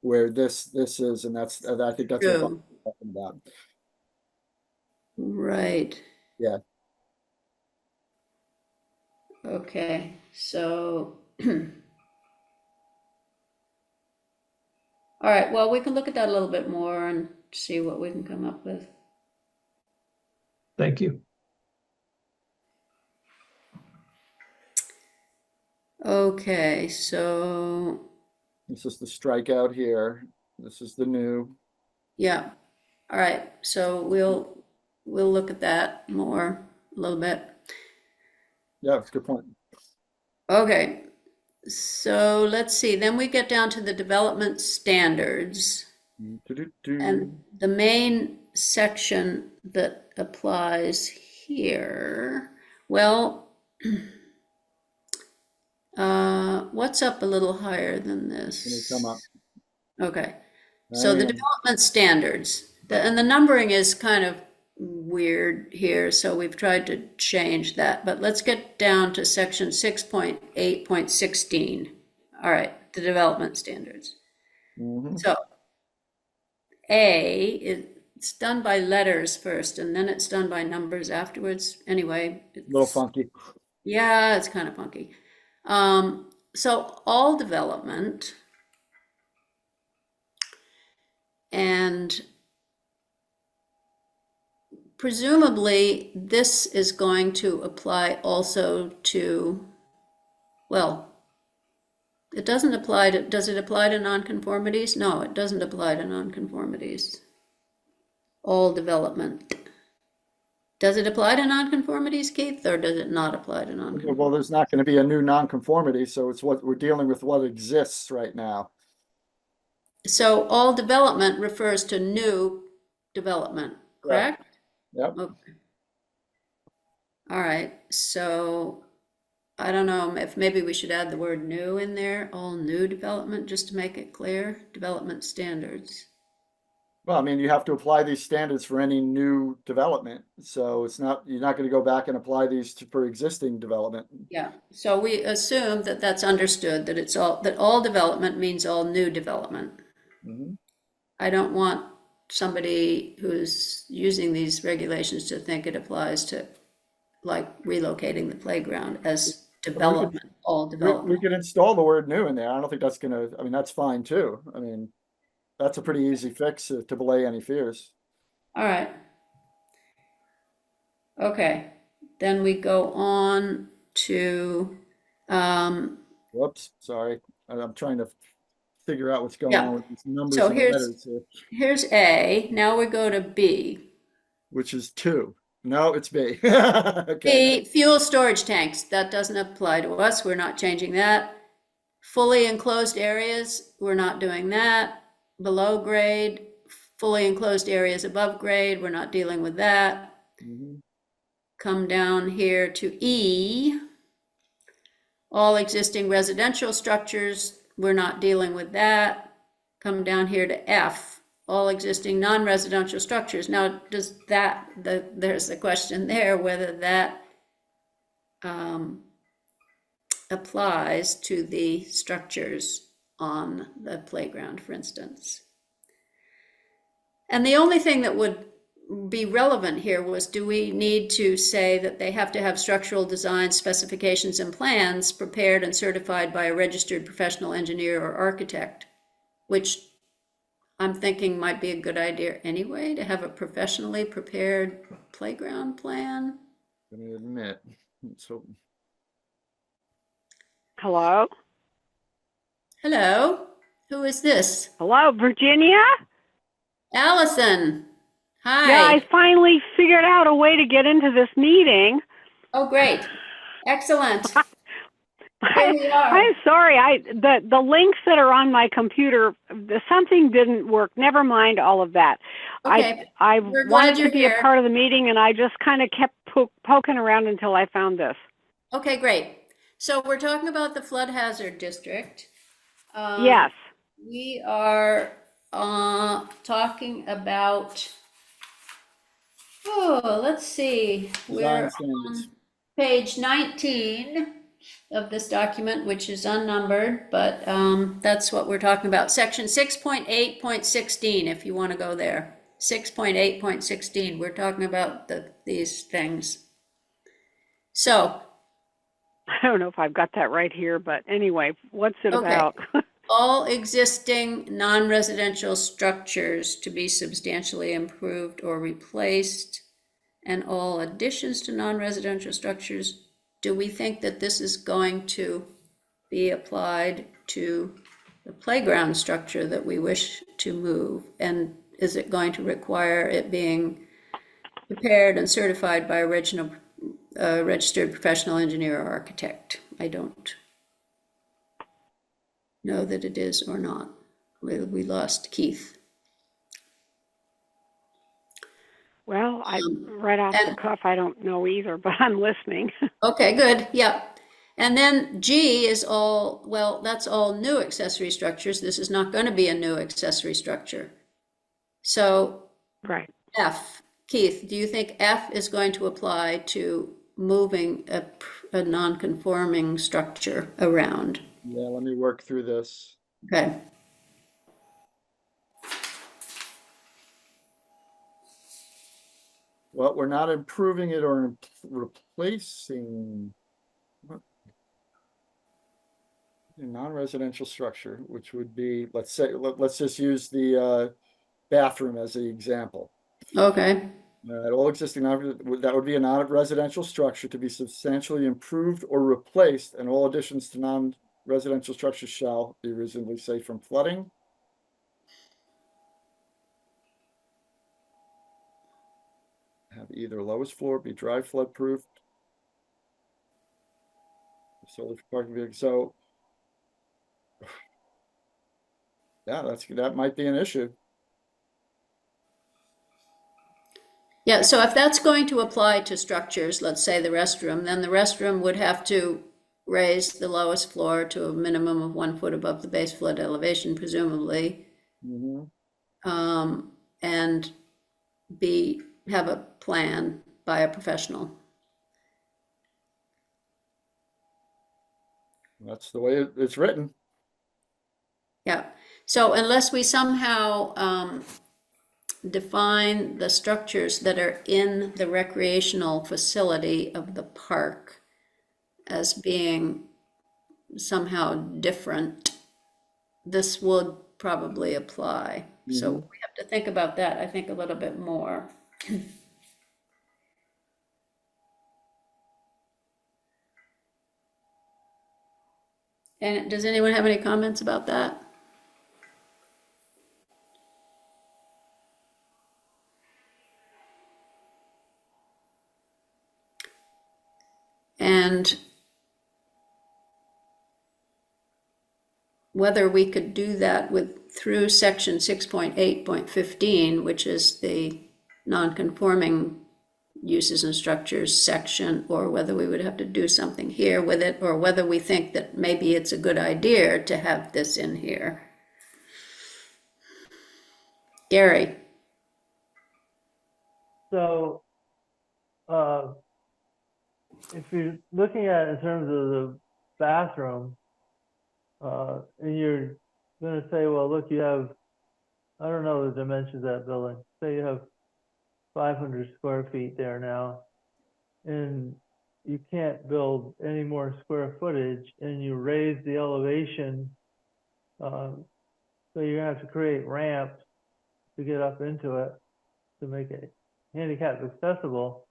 where this is, and that's, I think that's what I'm True. talking about. Right. Yeah. Okay, so all right, well, we can look at that a little bit more and see what we can come up with. Thank you. Okay, so This is the strikeout here. This is the new. yeah, all right, so we'll look at that more a little bit. Yeah, that's a good point. Okay, so let's see, then we get down to the development standards. And the main section that applies here, well, what's up a little higher than this? Can you come up? Okay, so the Yeah. development standards, and the numbering is kind of weird here, so we've tried to change that, but let's get down to section 6.8.16. All right, the development standards. Mhm. So it's done by letters first, and then it's done by numbers afterwards. Anyway, A little funky. yeah, it's kind of funky. So all development, and presumably this is going to apply also to, well, it doesn't apply to, does it apply to nonconformities? No, it doesn't apply to nonconformities. All development. Does it apply to nonconformities, Keith, or does it not apply to nonconformities? Well, there's not going to be a new nonconformity, so it's what we're dealing with, what exists right now. So all development refers to new development, correct? Yep. Okay. All right, so I don't know if maybe we should add the word new in there, all new development, just to make it clear, development standards. Well, I mean, you have to apply these standards for any new development, so it's not, you're not going to go back and apply these for existing development. Yeah, so we assume that that's understood, that it's all, that all development means all new development. Mhm. I don't want somebody who's using these regulations to think it applies to like relocating the playground as development, all We development. could install the word new in there. I don't think that's gonna, I mean, that's fine too. I mean, that's a pretty easy fix to belay any fears. All right. Okay, then we go on to, Whoops, sorry. I'm trying to figure out what's going Yeah. on with these numbers So and letters here, here's A, now we go to B. which is 2. No, it's B. Okay. B, fuel storage tanks, that doesn't apply to us, we're not changing that. Fully enclosed areas, we're not doing that. Below grade, fully enclosed areas above grade, we're not dealing with that. Mhm. Come down here to E. All existing residential structures, we're not dealing with that. Come down here to F, all existing non-residential structures. Now, does that, there's the question there, whether that applies to the structures on the playground, for instance. And the only thing that would be relevant here was, do we need to say that they have to have structural design specifications and plans prepared and certified by a registered professional engineer or architect, which I'm thinking might be a good idea anyway, to have a professionally prepared playground plan. Gonna admit. So Hello? Hello, who is this? Hello, Virginia? Allison. Hi. Yeah, I finally figured out a way to get into this meeting. Oh, great. Excellent. Here we are. I'm sorry. The links that are on my computer, something didn't work. Never mind all of that. Okay. I We're glad wanted you're to be here. a part of the meeting, and I just kind of kept poking around until I found this. Okay, great. So we're talking about the flood hazard district. Yes. We are talking about, let's see, design we're standards. on page 19 of this document, which is unnumbered, but that's what we're talking about. Section 6.8.16, if you want to go there. 6.8.16, we're talking about these things. So, I don't know if I've got that right here, but anyway, what's it Okay. about? all existing non-residential structures to be substantially improved or replaced, and all additions to non-residential structures. Do we think that this is going to be applied to the playground structure that we wish to move? And is it going to require it being prepared and certified by a registered professional engineer or architect? I don't know that it is or not. We lost Keith. Well, right off the cuff, I don't know either, but I'm listening. Okay, good, yeah. And then G is all, well, that's all new accessory structures. This is not going to be a new accessory structure. So Right. F, Keith, do you think F is going to apply to moving a non-conforming structure around? Yeah, let me work through this. Okay. Well, we're not improving it or replacing what? A non-residential structure, which would be, let's say, let's just use the bathroom as the example. Okay. All existing, that would be a non-residential structure to be substantially improved or replaced, and all additions to non-residential structures shall be reasonably safe from flooding. Have either lowest floor be dry flood proof. Solely for parking vehicles. So yeah, that might be an issue. Yeah, so if that's going to apply to structures, let's say the restroom, then the restroom would have to raise the lowest floor to a minimum of 1 foot above the base flood elevation, presumably, Mhm. and have a plan by a professional. That's the way it's written. Yeah, So unless we somehow define the structures that are in the recreational facility of the park as being somehow different, this would probably apply. So Mhm. we have to think about that, I think, a little bit more. And does anyone have any comments about that? And whether we could do that through section 6.8.15, which is the non-conforming uses and structures section, or whether we would have to do something here with it, or whether we think that maybe it's a good idea to have this in here. Gary? So, if you're looking at it in terms of the bathroom, and you're gonna say, well, look, you have, I don't know the dimensions of that building. Say you have 500 square feet there now, and you can't build any more square footage, and you raise the elevation, so you're gonna have to create ramps to get up into it to make it handicap accessible.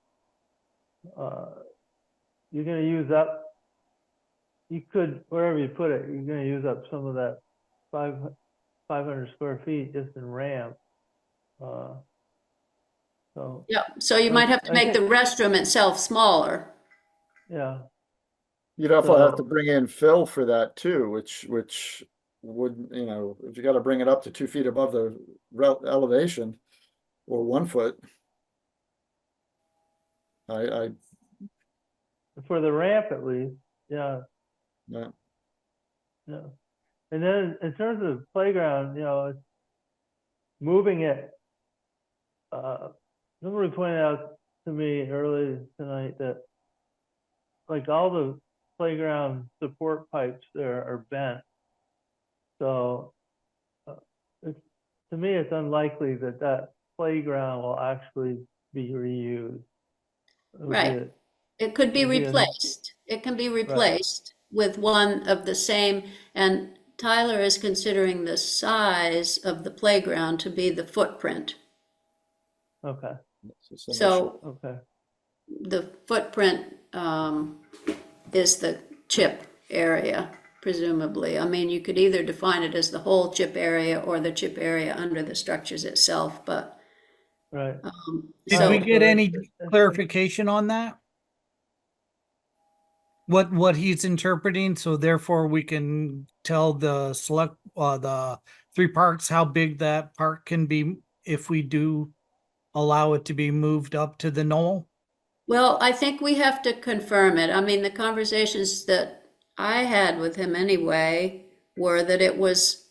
You're gonna use up, you could, wherever you put it, you're gonna use up some of that 500 square feet just in ramp. So, Yeah, so you might have to I make the think- restroom itself smaller. yeah, You'd also have to So- bring in fill for that too, which would, if you gotta bring it up to 2 feet above the elevation or 1 foot. I, for the ramp at least, yeah, yeah, yeah. And then in terms of playground, it's moving it. Somebody pointed out to me early tonight that like all the playground support pipes there are bent. So to me, it's unlikely that that playground will actually be reused. It'll be Right. It could be it'll be a- replaced. It can be replaced with one of the same, and Tyler is considering the size of the playground to be the footprint. Okay, it's an issue. So okay, the footprint is the chip area, presumably. I mean, you could either define it as the whole chip area or the chip area under the structures itself, but right. Did so we get so any it's- clarification on that? What he's interpreting, so therefore we can tell the the 3 parks how big that park can be if we do allow it to be moved up to the knoll? well, I think we have to confirm it. I mean, the conversations that I had with him anyway were that it was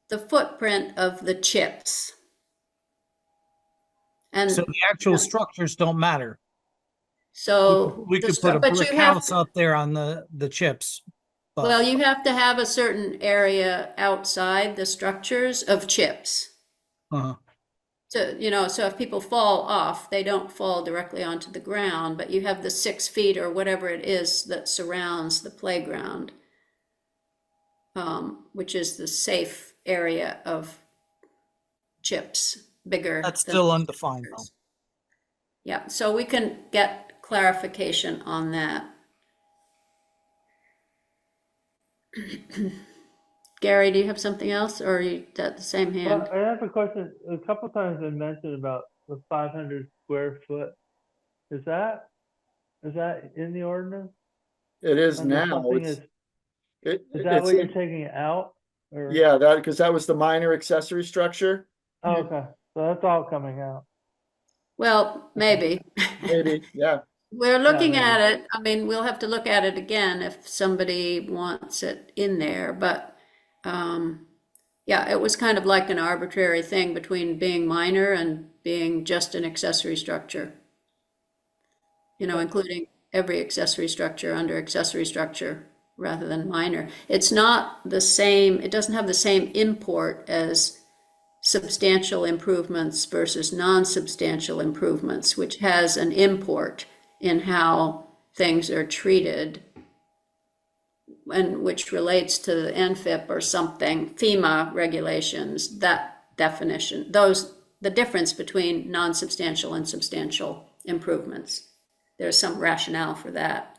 the footprint of the chips. And So the actual structures don't matter. so We the could put a but you brick have house to, up there on the chips. But well, you have to have a certain area outside the structures of chips. uh, So, so if people fall off, they don't fall directly onto the ground, but you have the 6 feet or whatever it is that surrounds the playground, which is the safe area of chips, bigger. that's than still the undefined though. structures. Yeah, so we can get clarification on that. Gary, do you have something else, or are you at the same hand? Well, I have a question. A couple times I mentioned about the 500 square foot. Is that in the ordinance? It is Under now. something It's, Is it, that it's what you're in- taking it out? Or? yeah, because that was the minor accessory structure. Oh, okay, so that's all coming out. Well, maybe. Maybe, yeah. We're looking maybe. at it. I mean, we'll have to look at it again if somebody wants it in there, but yeah, it was kind of like an arbitrary thing between being minor and being just an accessory structure. Including every accessory structure under accessory structure rather than minor. It's not the same, it doesn't have the same import as substantial improvements versus non-substantial improvements, which has an import in how things are treated, and which relates to the NFIP or something, FEMA regulations, that definition, the difference between non-substantial and substantial improvements. There's some rationale for that.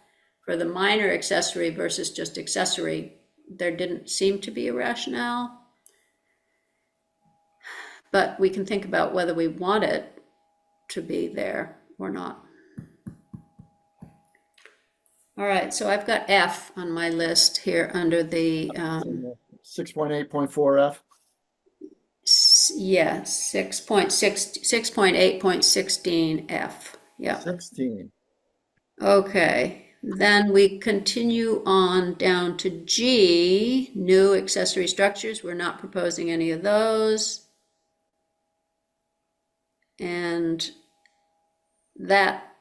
For the minor accessory versus just accessory, there didn't seem to be a rationale. But we can think about whether we want it to be there or not. All right, so I've got F on my list here under the 6.8.4F. yeah, 6.8.16F. Yeah. 16. Okay, then we continue on down to G, new accessory structures. We're not proposing any of those. And that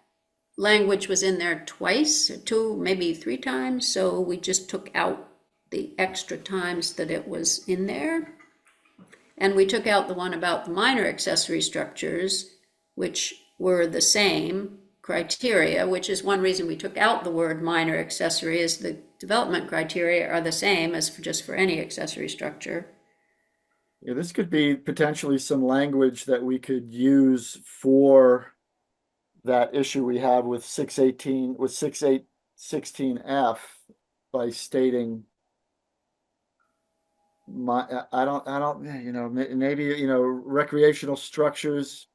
language was in there twice, or two, maybe three times, so we just took out the extra times that it was in there. And we took out the one about the minor accessory structures, which were the same criteria, which is one reason we took out the word minor accessory, is the development criteria are the same as just for any accessory structure. Yeah, this could be potentially some language that we could use for that issue we have with 618, with 6816F by stating I don't, you know, maybe, you know, recreational structures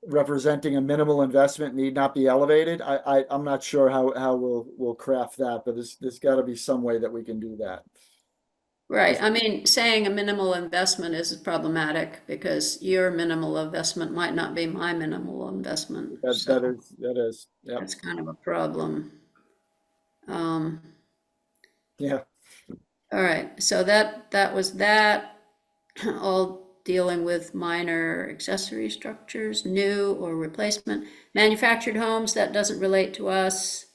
representing a minimal investment need not be elevated. I'm not sure how we'll craft that, but there's got to be some way that we can do that. Right, I mean, saying a minimal investment is problematic because your minimal investment might not be my minimal investment. That is, yeah. That's kind of a problem. Yeah. All right, so that was that, all dealing with minor accessory structures, new or replacement. Manufactured homes, that doesn't relate to us.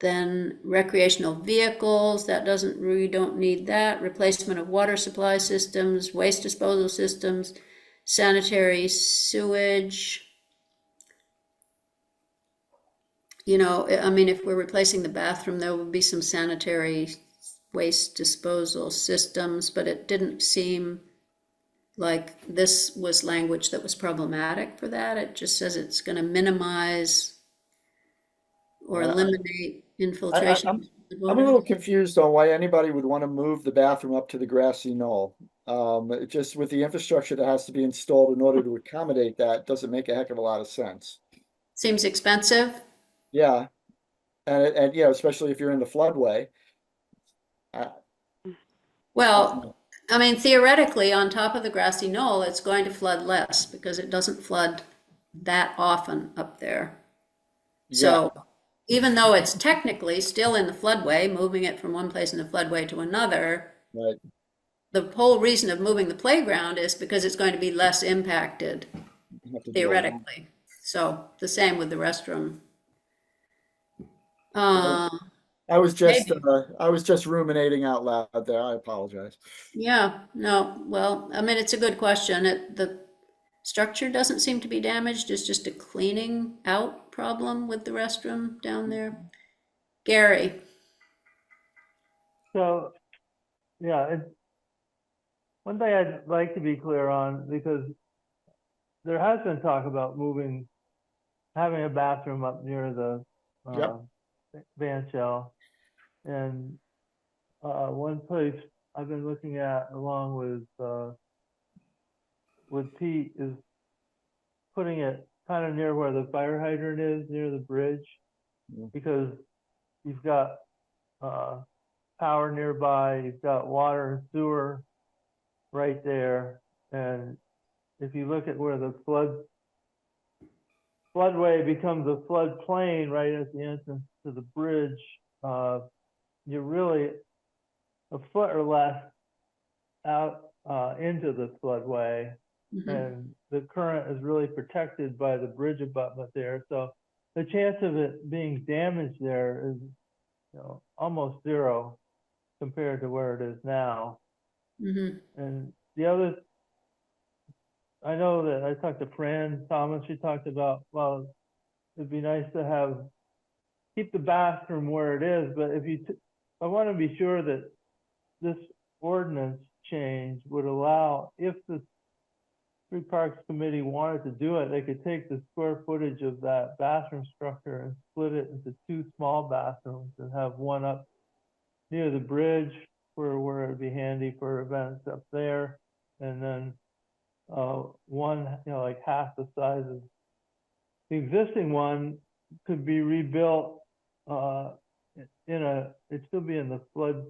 Then recreational vehicles, that doesn't, we don't need that. Replacement of water supply systems, waste disposal systems, sanitary sewage. You know, I mean, if we're replacing the bathroom, there would be some sanitary waste disposal systems, but it didn't seem like this was language that was problematic for that. It just says it's going to minimize or eliminate infiltration. I'm a little confused on why anybody would want to move the bathroom up to the grassy knoll. Just with the infrastructure that has to be installed in order to accommodate that, doesn't make a heck of a lot of sense. Seems expensive. Yeah, and yeah, especially if you're in the floodway. Well, I mean, theoretically, on top of the grassy knoll, it's going to flood less because it doesn't flood that often up there. So even though it's technically still in the floodway, moving it from one place in the floodway to another, Right. the whole reason of moving the playground is because it's going to be less impacted, theoretically. So the same with the restroom. I was just ruminating out loud there. I apologize. Yeah, no, well, I mean, it's a good question. The structure doesn't seem to be damaged. It's just a cleaning out problem with the restroom down there. Gary. So, yeah, one thing I'd like to be clear on, because there has been talk about having a bathroom up near the van shell. And one place I've been looking at along with Pete is putting it kind of near where the fire hydrant is, near the bridge, because you've got power nearby, you've got water and sewer right there. And if you look at where the floodway becomes a floodplain right at the entrance to the bridge, you're really a foot or less out into the floodway. And the current is really protected by the bridge abutment there. So the chance of it being damaged there is, almost zero compared to where it is now. Mhm. And the other, I know that I talked to Fran Thomas, she talked about, well, it'd be nice to keep the bathroom where it is, but I want to be sure that this ordinance change would allow, if the Street Parks Committee wanted to do it, they could take the square footage of that bathroom structure and split it into 2 small bathrooms and have one up near the bridge where it'd be handy for events up there, and then one, like half the size of the existing one could be rebuilt it'd still be in the flood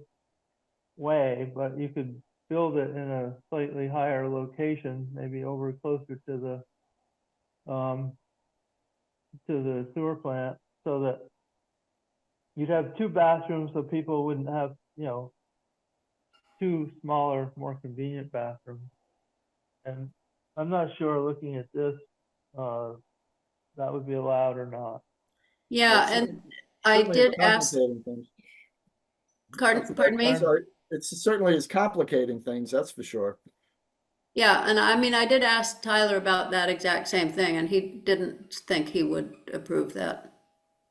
way, but you could build it in a slightly higher location, maybe over closer to the sewer plant, so that you'd have 2 bathrooms, so people wouldn't have, 2 smaller, more convenient bathrooms. And I'm not sure, looking at this, that would be allowed or not. Yeah, That's and I certainly did ask, complicating things. pardon me? Sorry, it certainly is complicating things, that's for sure. Yeah, and I mean, I did ask Tyler about that exact same thing, and he didn't think he would approve that.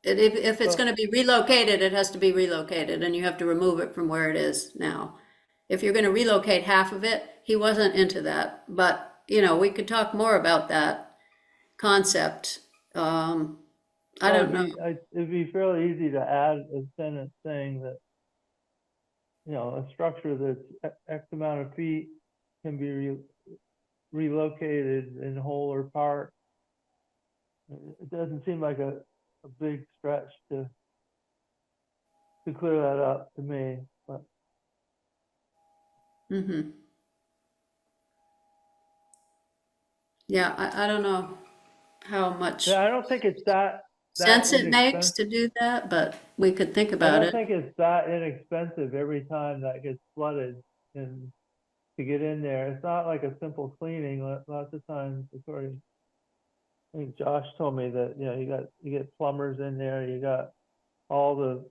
If it's Well- gonna be relocated, it has to be relocated, and you have to remove it from where it is now. If you're gonna relocate half of it, he wasn't into that, but, we could talk more about that concept. I don't know. It'd be fairly easy to add a sentence saying that, a structure that's X amount of feet can be relocated in whole or part. It doesn't seem like a big stretch to clear that up to me, but Mm-hmm. Yeah, I don't know how much yeah, I don't think it's that sense it makes inexpensive. to do that, but we could think I about don't it. think it's that inexpensive every time that gets flooded and to get in there. It's not like a simple cleaning. Lots of times, according, I think Josh told me that, you get plumbers in there, you got all the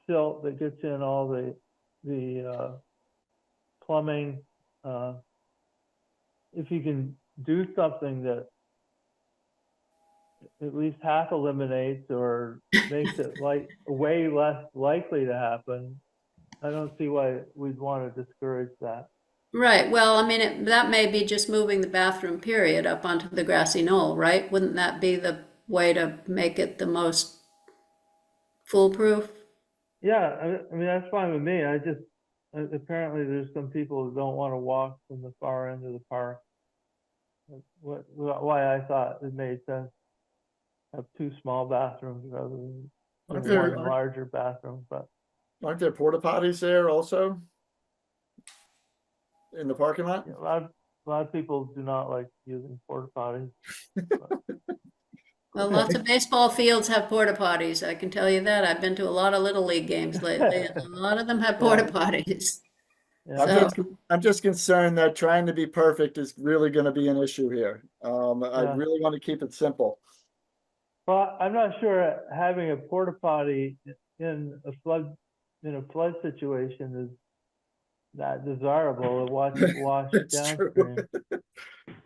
silt that gets in all the plumbing. If you can do something that at least half eliminates or makes it way less likely to happen, I don't see why we'd want to discourage that. Right, well, I mean, that may be just moving the bathroom period up onto the grassy knoll, right? Wouldn't that be the way to make it the most foolproof? Yeah, I mean, that's fine with me. Apparently there's some people who don't want to walk from the far end of the park. Why I thought it made sense to have 2 small bathrooms rather than Aren't one there, larger bathroom, but aren't there porta potties there also? In the parking lot? a lot of people do not like using porta potties. Well, lots of baseball fields have porta potties, I can tell you that. I've been to a lot of Little League games lately, and a lot of them have porta potties. I'm Yeah, just, I'm just concerned that trying to be perfect is really gonna be an issue here. I Yeah. really want to keep it simple. well, I'm not sure having a porta potty in a flood situation is that desirable. To watch it wash It's true. downstream.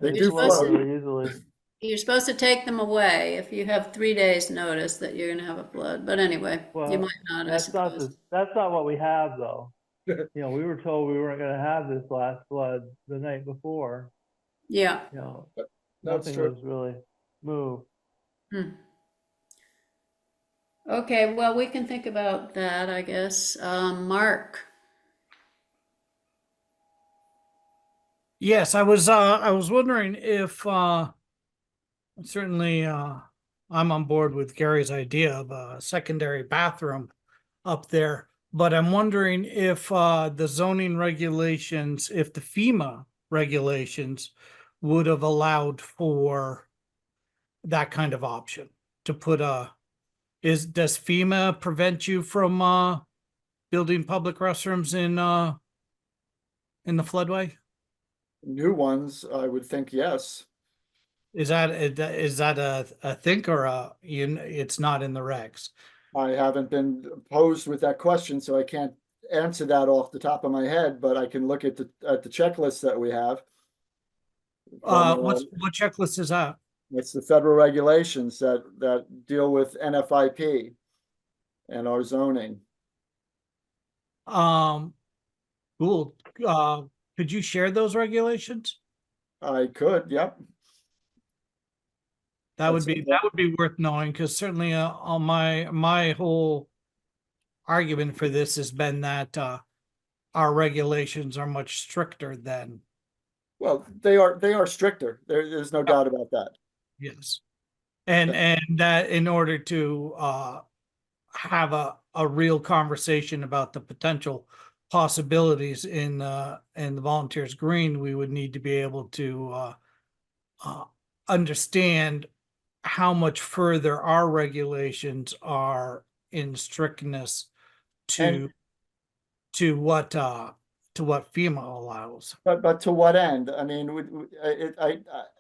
They It do floods flood. really easily. You're supposed to take them away if you have 3 days' notice that you're gonna have a flood, but anyway, you Well, might not, I That's not suppose. that's not what we have though. We were told we weren't gonna have this last flood the night before, Yeah. That's nothing true. was really moved. Hmm. Okay, well, we can think about that, I guess. Mark, Yes, I was wondering if certainly I'm on board with Gary's idea of a secondary bathroom up there, but I'm wondering if the zoning regulations, if the FEMA regulations would have allowed for that kind of option to put does FEMA prevent you from building public restrooms in the floodway? New ones, I would think, yes. Is that a think or it's not in the regs? I haven't been posed with that question, so I can't answer that off the top of my head, but I can look at the checklist that we have. What checklist is that? It's the federal regulations that deal with NFIP and our zoning. Cool. Could you share those regulations? I could, yep. That would That's- be worth knowing, because certainly on my whole argument for this has been that our regulations are much stricter than, Well, they are stricter. There's no doubt about that. yes. And that in order to have a real conversation about the potential possibilities in the Volunteers Green, we would need to be able to understand how much further our regulations are in strictness to what FEMA allows. But to what end? I mean,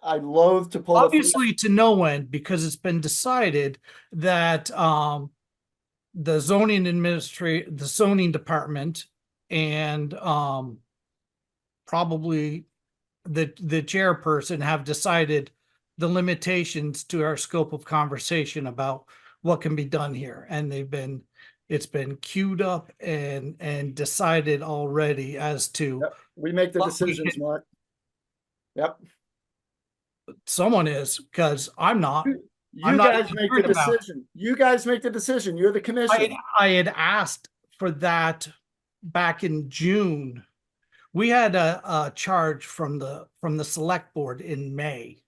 I loathe to pull a Obviously to no end, because it's been decided that the zoning department and probably the chairperson have decided the limitations to our scope of conversation about what can be done here. And it's been queued up and decided already as to Yep, we make the what we decisions, can- Mark. Yep. someone is, because I'm not. You I'm not guys even make the worried about it. decision. You guys make the decision. You're the commission. I had asked for that back in June. We had a charge from the select board in May,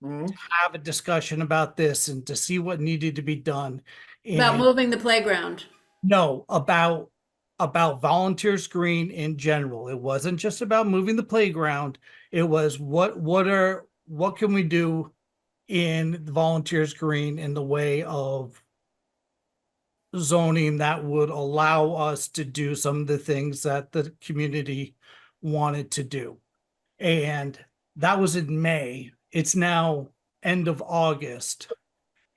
Mhm. have a discussion about this and to see what needed to be done. About And moving the playground. no, about Volunteers Green in general. It wasn't just about moving the playground. It was what can we do in Volunteers Green in the way of zoning that would allow us to do some of the things that the community wanted to do. And that was in May. It's now end of August.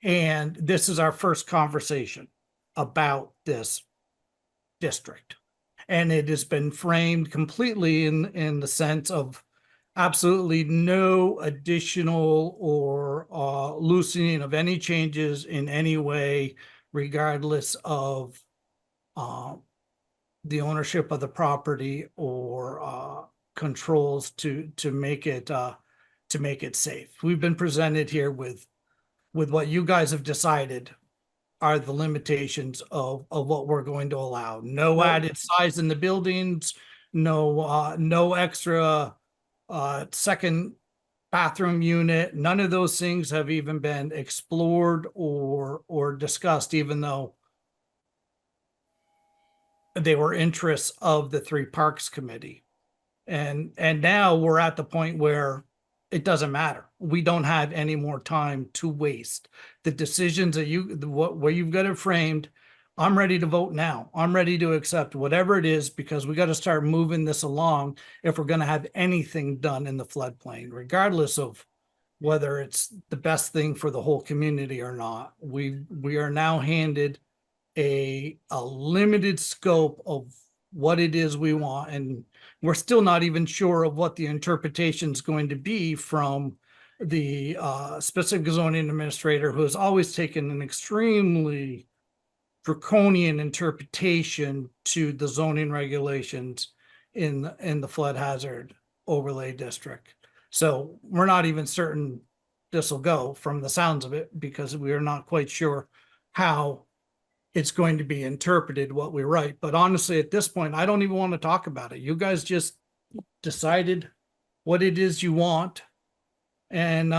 And this is our first conversation about this district. And it has been framed completely in the sense of absolutely no additional or loosening of any changes in any way, regardless of the ownership of the property or controls to make it safe. We've been presented here with what you guys have decided are the limitations of what we're going to allow. No Right. added size in the buildings, no extra second bathroom unit. None of those things have even been explored or discussed, even though they were interests of the three parks committee. And now we're at the point where it doesn't matter. We don't have any more time to waste. The decisions that where you've got it framed, I'm ready to vote now. I'm ready to accept whatever it is, because we got to start moving this along if we're going to have anything done in the floodplain, regardless of whether it's the best thing for the whole community or not. We are now handed a limited scope of what it is we want, and we're still not even sure of what the interpretation is going to be from the specific zoning administrator, who has always taken an extremely draconian interpretation to the zoning regulations in the flood hazard overlay district. So we're not even certain this will go, from the sounds of it, because we are not quite sure how it's going to be interpreted, what we write. But honestly, at this point, I don't even want to talk about it. You guys just decided what it is you want, and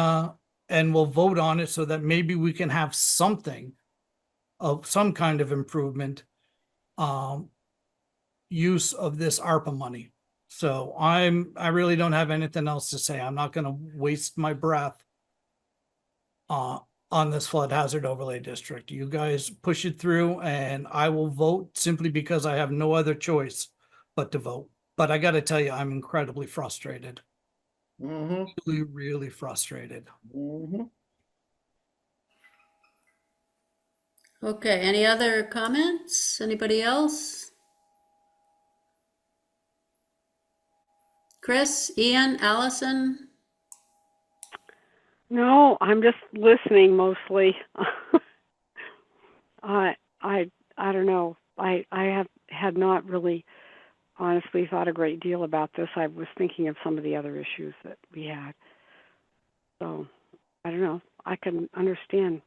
we'll vote on it so that maybe we can have something of some kind of improvement use of this ARPA money. So I really don't have anything else to say. I'm not going to waste my breath on this flood hazard overlay district. You guys push it through, and I will vote simply because I have no other choice but to vote. But I got to tell you, I'm incredibly frustrated. Mm-hmm. Really, really frustrated. Mm-hmm. Okay, any other comments? Anybody else? Chris, Ian, Allison? No, I'm just listening mostly. I I I don't know. I have had not really honestly thought a great deal about this. I was thinking of some of the other issues that we had. So I don't know. I can understand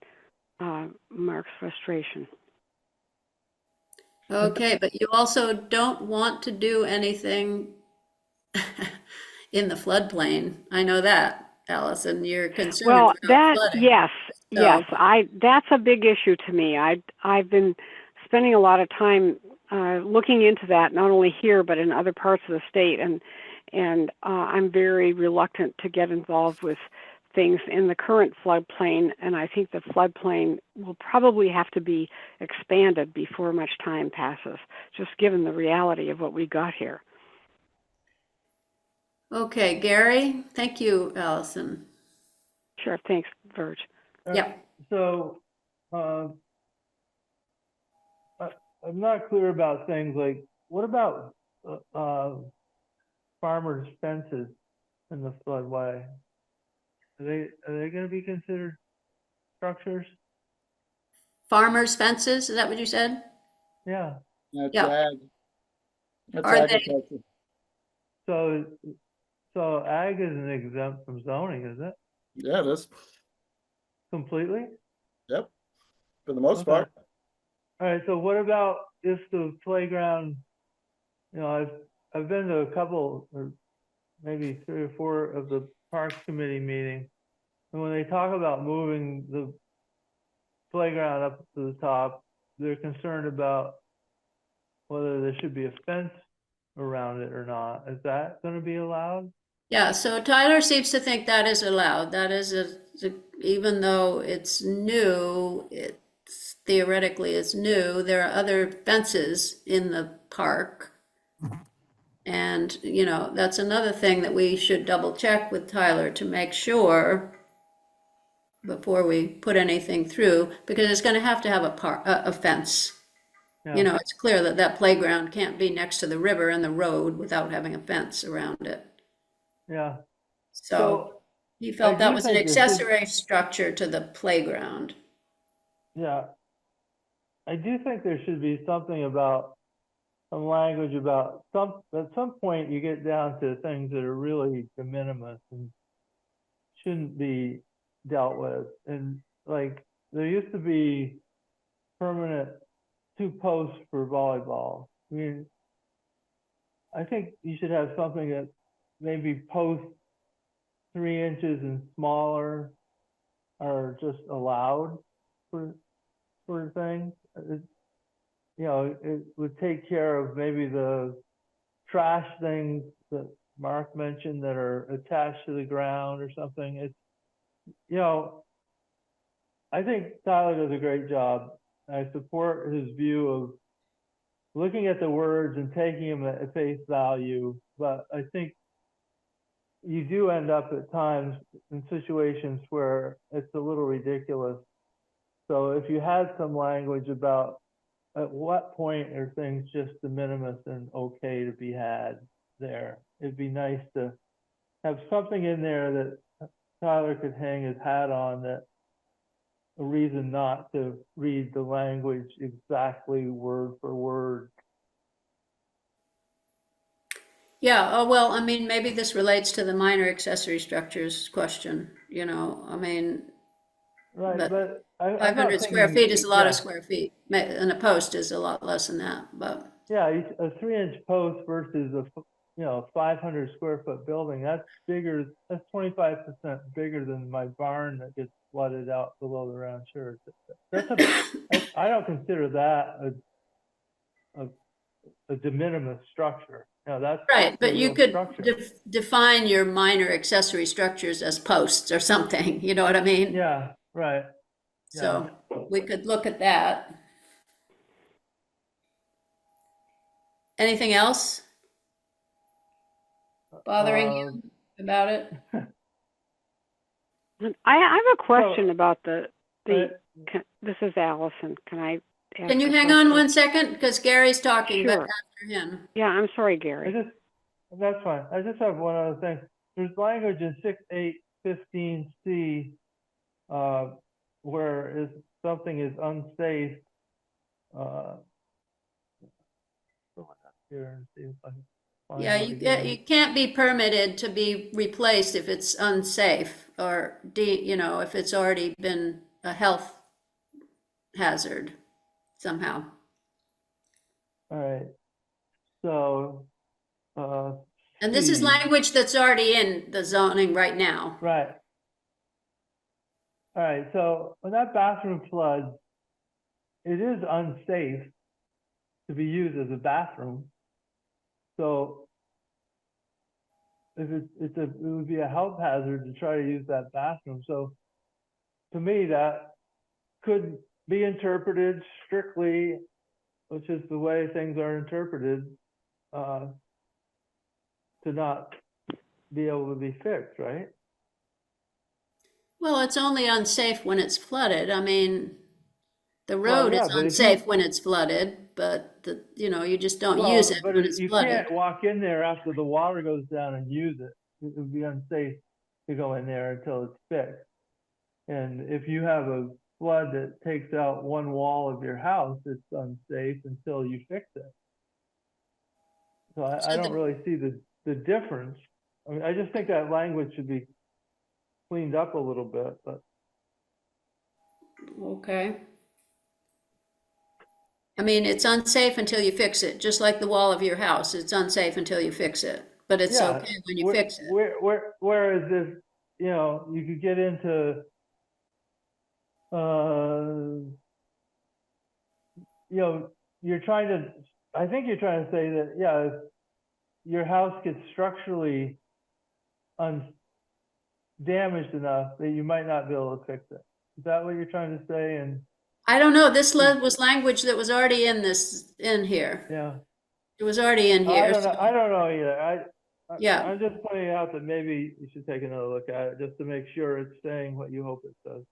Mark's frustration. Okay, but you also don't want to do anything in the floodplain. I know that, Allison. You're concerned Well, about that flooding. yes, So, that's a big issue to me. I've been spending a lot of time looking into that, not only here but in other parts of the state, and I'm very reluctant to get involved with things in the current floodplain, and I think the floodplain will probably have to be expanded before much time passes, just given the reality of what we got here. okay, Gary, thank you, Allison. Sure, thanks, Verge. Yeah. So, I'm not clear about things like, what about farmers' fences in the floodway? Are they going to be considered structures? Farmers' fences, is that what you said? Yeah. That's Yeah. ag. That's Are they- agriculture. So ag isn't exempt from zoning, is it? Yeah, it is. Completely? Yep. For the most Okay. part. All right, so what about if the playground, I've been to a couple or maybe 3 or 4 of the Parks Committee meetings, and when they talk about moving the playground up to the top, they're concerned about whether there should be a fence around it or not. Is that going to be allowed? Yeah, so Tyler seems to think that is allowed. That is even though it's new, it's theoretically is new, there are other fences in the park. And, that's another thing that we should double check with Tyler to make sure before we put anything through, because it's gonna have to have a fence. Yeah. It's clear that that playground can't be next to the river and the road without having a fence around it. Yeah. So he I felt that do was an think there should- accessory structure to the playground. Yeah. I do think there should be something about some language about at some point you get down to things that are really de minimis and shouldn't be dealt with. And like there used to be permanent 2 posts for volleyball. I mean, I think you should have something that maybe posts 3 inches and smaller are just allowed for things. It would take care of maybe the trash things that Mark mentioned that are attached to the ground or something. I think Tyler does a great job. I support his view of looking at the words and taking them at face value, but I think you do end up at times in situations where it's a little ridiculous. So if you had some language about at what point are things just de minimis and okay to be had there, it'd be nice to have something in there that Tyler could hang his hat on, that a reason not to read the language exactly word for word. Yeah, oh, well, I mean, maybe this relates to the minor accessory structures question, I mean, Right, But but I'm not 500 square thinking, feet is a lot of yeah, square feet, and a post is a lot less than that, but, yeah, a 3-inch post versus a 500 square foot building, that's bigger, that's 25% bigger than my barn that gets flooded out below the round church. I don't consider that a de minimis structure. No, that's right, a but you real could structure. define your minor accessory structures as posts or something, you know what I mean? Yeah, right. So we could look at that. Anything else bothering you? about it? I have a question So, about the, uh, this is Allison. Can I ask Can you a hang on question? 1 second? Because Gary's talking, but Sure. after him. Yeah, I'm sorry, I Gary. just, that's fine. I just have one other thing. There's language in 6.8.15C where if something is unsafe, go on up here and see if I can find Yeah, it again. you can't be permitted to be replaced if it's unsafe or if it's already been a health hazard somehow. All right. So, And this is C, language that's already in the zoning right now. right. All right. So when that bathroom floods, it is unsafe to be used as a bathroom. So if it would be a health hazard to try to use that bathroom. So to me, that could be interpreted strictly, which is the way things are interpreted, to not be able to be fixed, right? Well, it's only unsafe when it's flooded. I mean, the Well, road yeah, is but if unsafe you, when it's flooded, but you just don't use well, it but when it's you flooded. can't walk in there after the water goes down and use it. It would be unsafe to go in there until it's fixed. And if you have a flood that takes out one wall of your house, it's unsafe until you fix it. So I So don't really see the difference. I mean, I just think that language should be cleaned up a little bit, but Okay. I mean, it's unsafe until you fix it, just like the wall of your house. It's unsafe until you fix it, but it's yeah, okay when you fix it. whereas if, you could get into, you're trying to, I think you're trying to say that, yeah, if your house gets structurally damaged enough that you might not be able to fix it. Is that what you're trying to say? And I don't know, this was language that was already in here. yeah, It was already in I here. don't know. So, I don't know either. yeah. I'm just pointing out that maybe you should take another look at it just to make sure it's saying what you hope it says.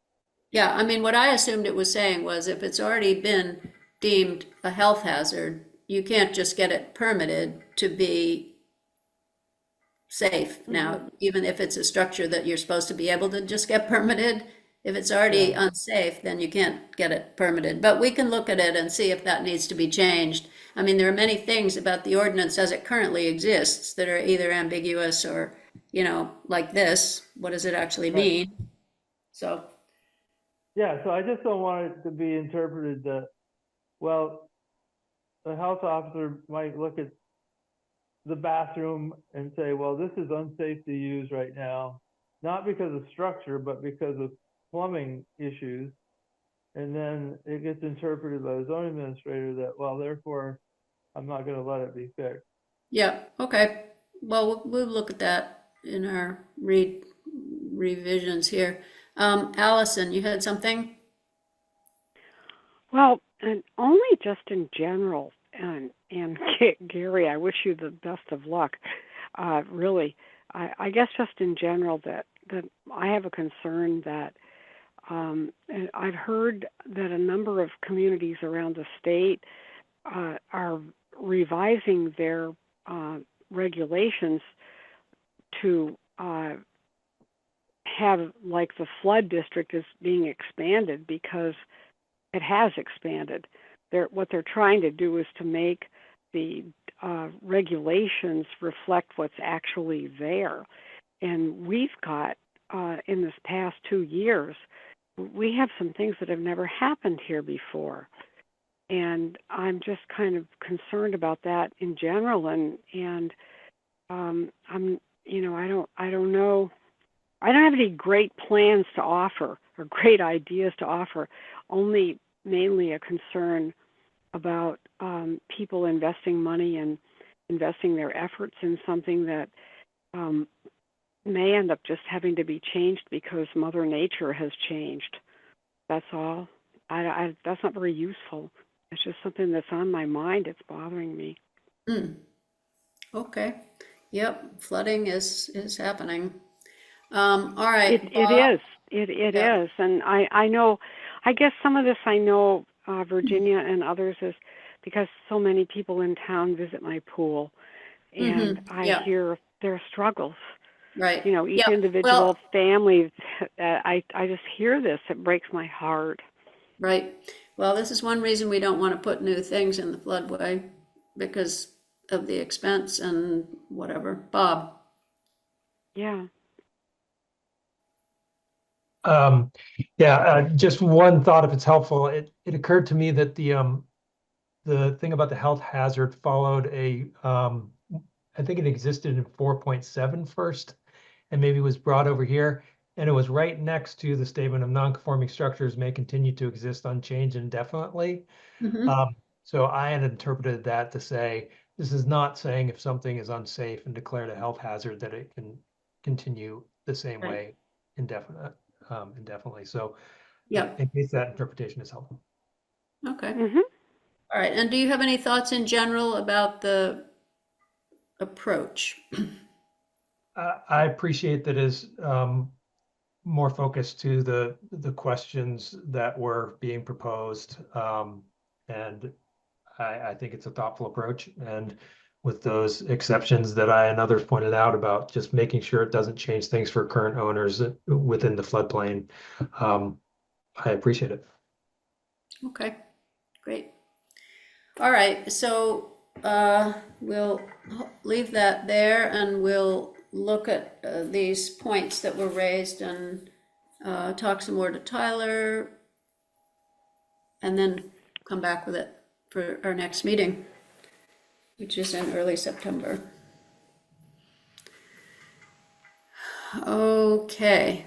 Yeah, I mean, what I assumed it was saying was if it's already been deemed a health hazard, you can't just get it permitted to be safe. Now, even if it's a structure that you're supposed to be able to just get permitted, if it's already Yeah. unsafe, then you can't get it permitted. But we can look at it and see if that needs to be changed. I mean, there are many things about the ordinance as it currently exists that are either ambiguous or, like this, what does it actually Right. mean? So, Yeah. So I just don't want it to be interpreted that, well, the health officer might look at the bathroom and say, well, this is unsafe to use right now, not because of structure, but because of plumbing issues. And then it gets interpreted by the zoning administrator that, well, therefore, I'm not going to let it be fixed. yeah, okay. Well, we'll look at that in our revisions here. Allison, you had something? Well, and only just in general, and Gary, I wish you the best of luck. Really, I guess just in general that I have a concern that and I've heard that a number of communities around the state are revising their regulations to have like the flood district is being expanded because it has expanded. What they're trying to do is to make the regulations reflect what's actually there. And we've got, in this past 2 years, we have some things that have never happened here before. And I'm just kind of concerned about that in general. And I'm, I don't know. I don't have any great plans to offer or great ideas to offer, only mainly a concern about people investing money and investing their efforts in something that may end up just having to be changed because Mother Nature has changed. That's all. That's not very useful. It's just something that's on my mind. It's bothering me. Okay. Yep, flooding is happening. All right. It Bob? is. It Yep. is. And I know, I guess some of this I know, Virginia and others, is because so many people in town visit my pool, and I Yeah, hear their struggles. right. You know, each Yeah. individual Well, family. I just hear this. It breaks my heart. right. Well, this is one reason we don't want to put new things in the floodway because of the expense and whatever. Bob? Yeah. Um, yeah, just one thought if it's helpful. It occurred to me that the thing about the health hazard followed I think it existed in 4.7 first, and maybe was brought over here, and it was right next to the statement of non-conforming structures may continue to exist unchanged indefinitely. Mhm. So I had interpreted that to say, this is not saying if something is unsafe and declared a health hazard that it can continue the same Right. way indefinitely. So Yep. in case that interpretation is helpful. Okay. Mhm. All right. And do you have any thoughts in general about the approach? I appreciate that is more focused to the questions that were being proposed. And I think it's a thoughtful approach. And with those exceptions that I and others pointed out about just making sure it doesn't change things for current owners within the floodplain, I appreciate it. Okay, great. All right, so we'll leave that there and we'll look at these points that were raised and talk some more to Tyler and then come back with it for our next meeting, which is in early September. Okay.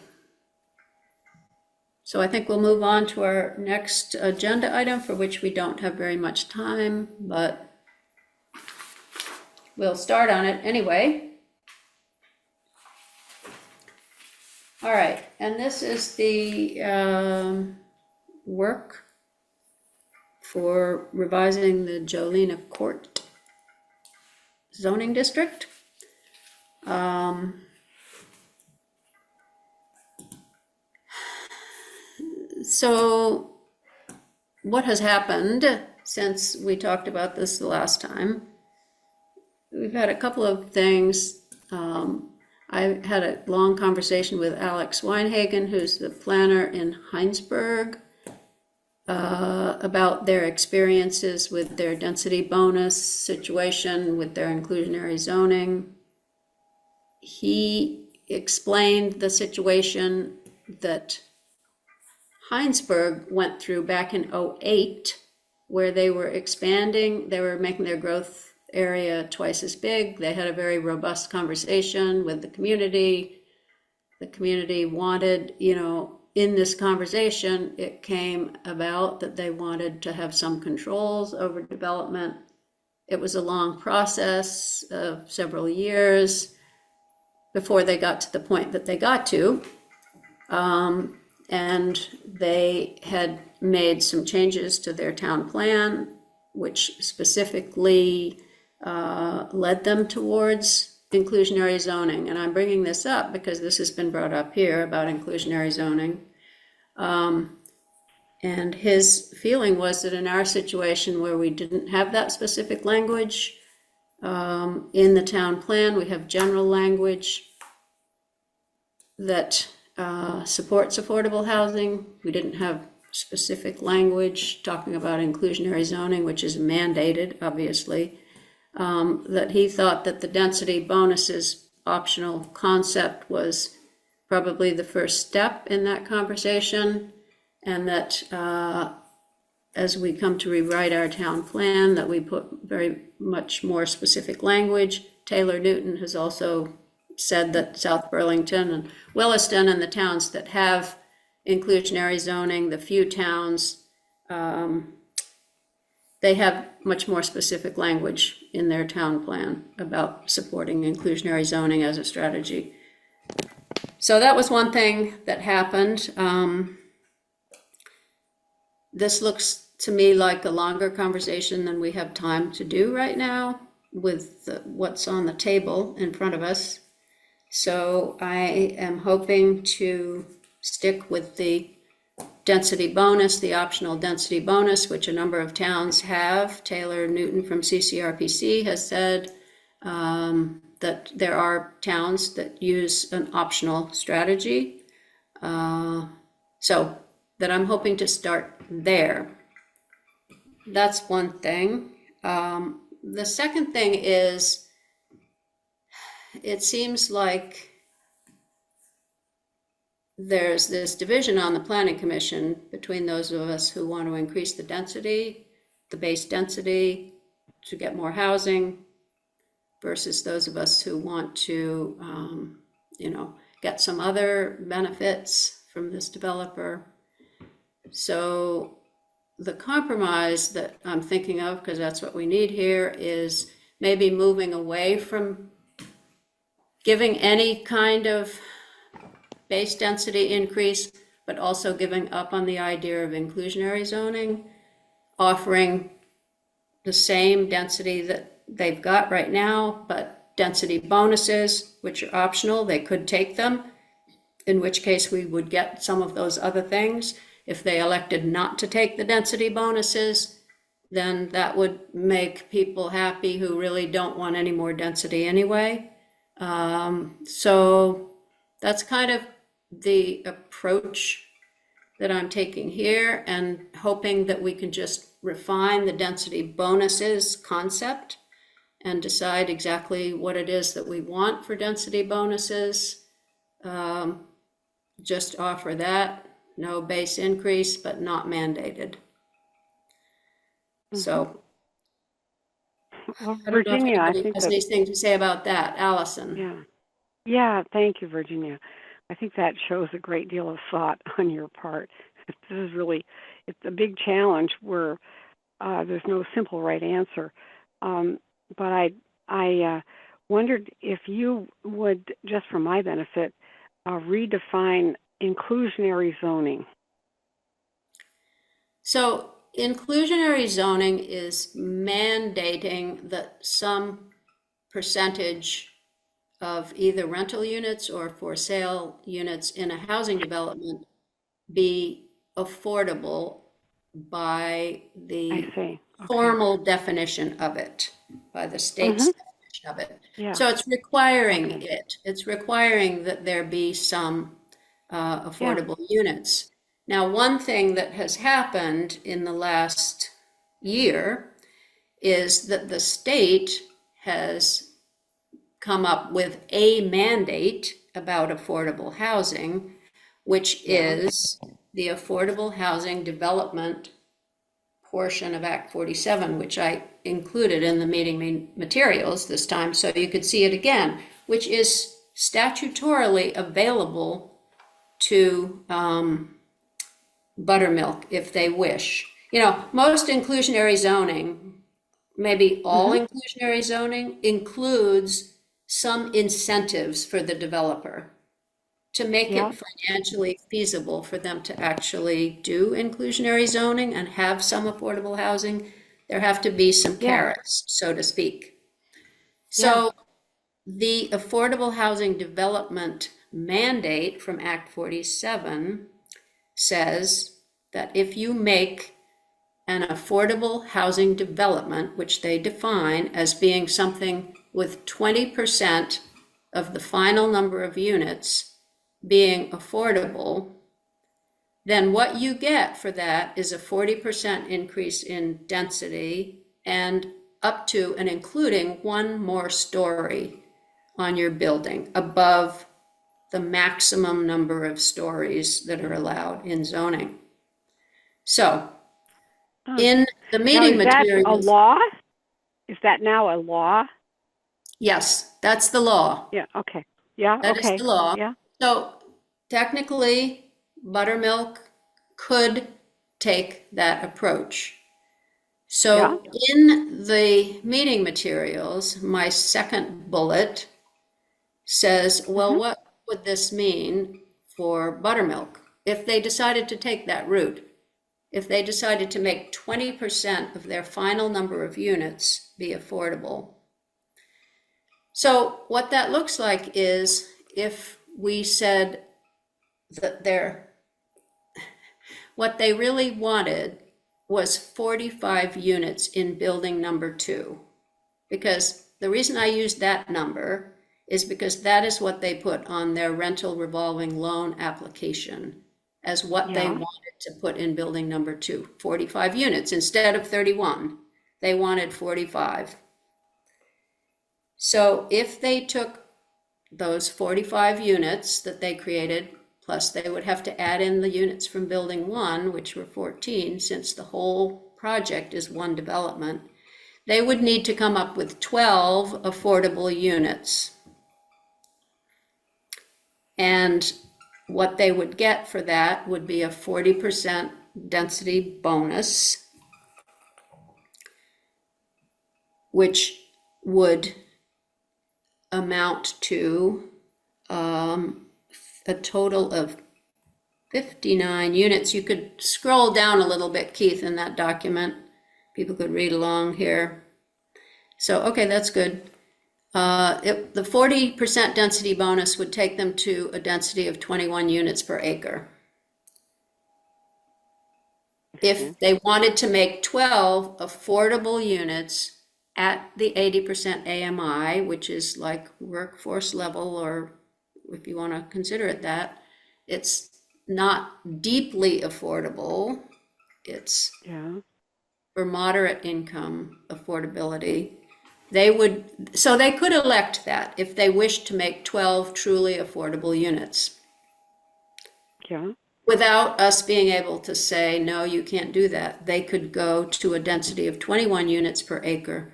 So I think we'll move on to our next agenda item, for which we don't have very much time, but we'll start on it anyway. All right, and this is the work for revising the Jolena Court zoning district. So what has happened since we talked about this the last time? We've had a couple of things. I had a long conversation with Alex Weinhagen, who's the planner in Heinsberg, about their experiences with their density bonus situation, with their inclusionary zoning. He explained the situation that Heinsberg went through back in '08, where they were expanding, they were making their growth area twice as big. They had a very robust conversation with the community. The community wanted, in this conversation, it came about that they wanted to have some controls over development. It was a long process of several years before they got to the point that they got to. And they had made some changes to their town plan, which specifically led them towards inclusionary zoning. And I'm bringing this up because this has been brought up here about inclusionary zoning. And his feeling was that in our situation where we didn't have that specific language in the town plan, we have general language that supports affordable housing. We didn't have specific language talking about inclusionary zoning, which is mandated, obviously. That he thought that the density bonuses optional concept was probably the first step in that conversation, and that as we come to rewrite our town plan, that we put very much more specific language. Taylor Newton has also said that South Burlington and Williston and the towns that have inclusionary zoning, the few towns, they have much more specific language in their town plan about supporting inclusionary zoning as a strategy. So that was one thing that happened. This looks to me like a longer conversation than we have time to do right now. with what's on the table in front of us. So I am hoping to stick with the density bonus, the optional density bonus, which a number of towns have. Taylor Newton from CCRPC has said that there are towns that use an optional strategy. So that I'm hoping to start there. That's one thing. The second thing is, it seems like there's this division on the Planning Commission between those of us who want to increase the density, the base density, to get more housing, versus those of us who want to, get some other benefits from this developer. So the compromise that I'm thinking of, because that's what we need here, is maybe moving away from giving any kind of base density increase, but also giving up on the idea of inclusionary zoning, offering the same density that they've got right now, but density bonuses, which are optional. They could take them, in which case we would get some of those other things. If they elected not to take the density bonuses, then that would make people happy who really don't want any more density anyway. So that's kind of the approach that I'm taking here, and hoping that we can just refine the density bonuses concept and decide exactly what it is that we want for density bonuses. Just offer that. No base increase, but not mandated. So, Well, I don't know if Virginia, I anybody think has that, anything to say about that. Allison? yeah, thank you, Virginia. I think that shows a great deal of thought on your part. This is really, it's a big challenge where there's no simple right answer. But I wondered if you would, just for my benefit, redefine inclusionary zoning. So inclusionary zoning is mandating that some percentage of either rental units or for sale units in a housing development be affordable by the I see. Okay. formal definition of it, by the state's definition of it. Yeah. So it's requiring Okay. it. It's requiring that there be some affordable units. Now, one thing that has happened in the last year is that the state has come up with a mandate about affordable housing, which is the affordable housing development portion of Act 47, which I included in the meeting materials this time so you could see it again, which is statutorily available to Buttermilk if they wish. Most inclusionary zoning, maybe all inclusionary zoning, includes some incentives for the developer to make it financially feasible for them to actually do inclusionary zoning and have some affordable housing. There have to be some carrots, so to speak. So the affordable housing development mandate from Act 47 says that if you make an affordable housing development, which they define as being something with 20% of the final number of units being affordable, then what you get for that is a 40% increase in density and up to and including one more story on your building above the maximum number of stories that are allowed in zoning. So in the meeting now, is materials. that a law? Is that now a law? Yes, that's the law. Yeah, okay. Yeah, That okay. is the law. Yeah. So technically, Buttermilk could take that approach. So in the meeting materials, my second bullet says, well, what would this mean for Buttermilk if they decided to take that route? If they decided to make 20% of their final number of units be affordable, So what that looks like is if we said that what they really wanted was 45 units in building number 2. Because the reason I used that number is because that is what they put on their rental revolving loan application as what they Yeah. wanted to put in building number 2, 45 units instead of 31. They wanted 45. So if they took those 45 units that they created, plus they would have to add in the units from building 1, which were 14, since the whole project is one development, they would need to come up with 12 affordable units. And what they would get for that would be a 40% density bonus, which would amount to a total of 59 units. You could scroll down a little bit, Keith, in that document. People could read along here. So, okay, that's good. The 40% density bonus would take them to a density of 21 units per acre. If they wanted to make 12 affordable units at the 80% AMI, which is like workforce level, or if you want to consider it that, it's not deeply affordable. It's for moderate income affordability. So they could elect that if they wished to make 12 truly affordable units. Yeah. Without us being able to say, no, you can't do that. They could go to a density of 21 units per acre,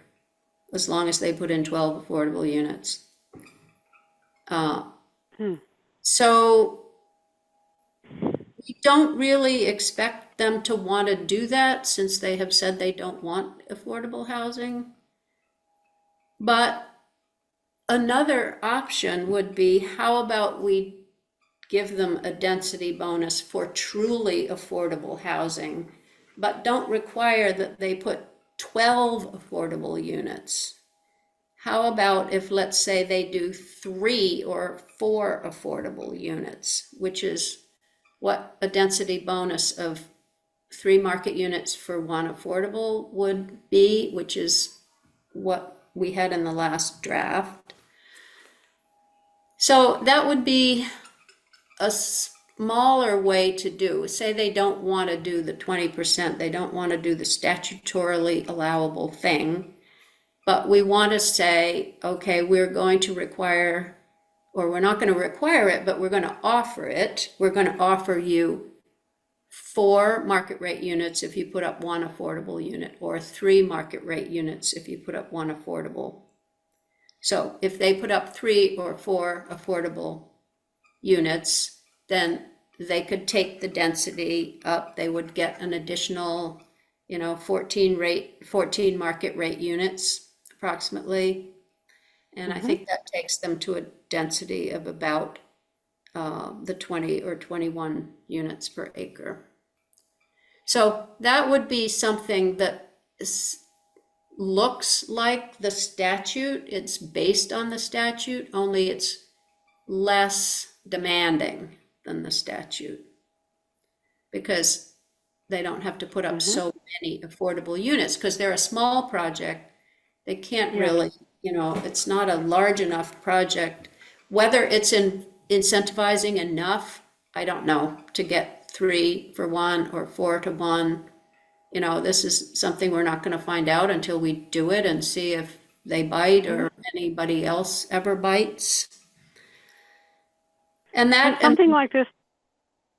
as long as they put in 12 affordable units. So we don't really expect them to want to do that, since they have said they don't want affordable housing. But another option would be, how about we give them a density bonus for truly affordable housing, but don't require that they put 12 affordable units. How about if, let's say, they do 3 or 4 affordable units, which is what a density bonus of 3 market units for 1 affordable would be, which is what we had in the last draft. So that would be a smaller way to do. Say they don't want to do the 20%, they don't want to do the statutorily allowable thing, but we want to say, okay, we're going to require, or we're not going to require it, but we're going to offer it. We're going to offer you 4 market rate units if you put up 1 affordable unit, or 3 market rate units if you put up 1 affordable. So if they put up 3 or 4 affordable units, then they could take the density up. They would get an additional, 14 market rate units approximately. And I think that takes them to a density of about the 20 or 21 units per acre. So that would be something that looks like the statute. It's based on the statute, only it's less demanding than the statute, because they don't have to put up so many affordable units, because they're a small project. They can't really, it's not a large enough project. Whether it's incentivizing enough, I don't know, to get 3 for 1 or 4 to 1. This is something we're not going to find out until we do it and see if they bite or anybody else ever bites. And something like this.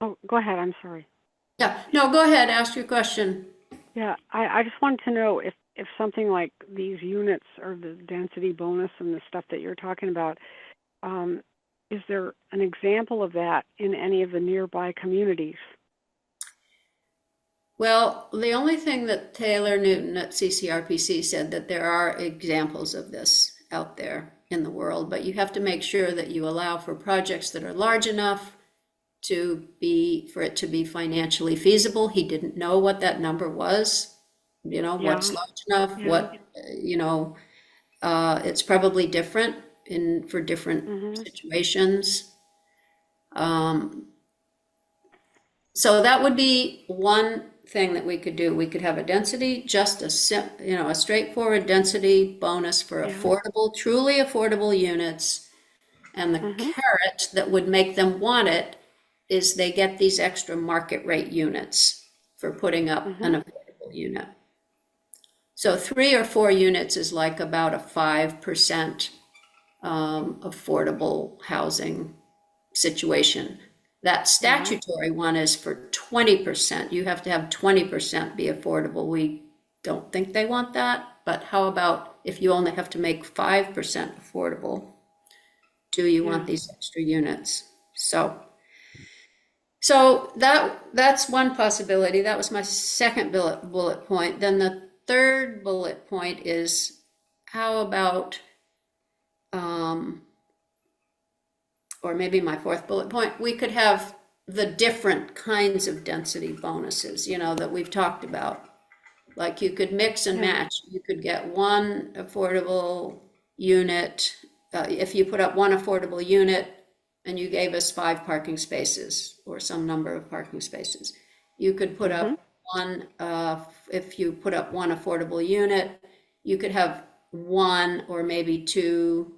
Oh, go ahead. I'm sorry. Yeah, no, go ahead. Ask your question. Yeah, I just wanted to know if something like these units or the density bonus and the stuff that you're talking about, is there an example of that in any of the nearby communities? Well, the only thing that Taylor Newton at CCRPC said, that there are examples of this out there in the world, but you have to make sure that you allow for projects that are large enough for it to be financially feasible. He didn't know what that number was, what's large enough, what, it's probably different for different Mhm. situations. So that would be one thing that we could do. We could have a density, just a straightforward density bonus for Yeah. affordable, truly affordable units. And the Mhm. carrot that would make them want it is they get these extra market rate units for putting up an affordable unit. So 3 or 4 units is like about a 5% affordable housing situation. That statutory one is for 20%. You have to have 20% be affordable. We don't think they want that, but how about if you only have to make 5% affordable? Do you want these extra units? So that's one possibility. That was my second bullet point. Then the third bullet point is, how about, or maybe my fourth bullet point, we could have the different kinds of density bonuses, that we've talked about. Like you could mix and match. You could get one affordable unit. If you put up one affordable unit and you gave us 5 parking spaces or some number of parking spaces, you could put up one, if you put up one affordable unit, you could have 1 or maybe 2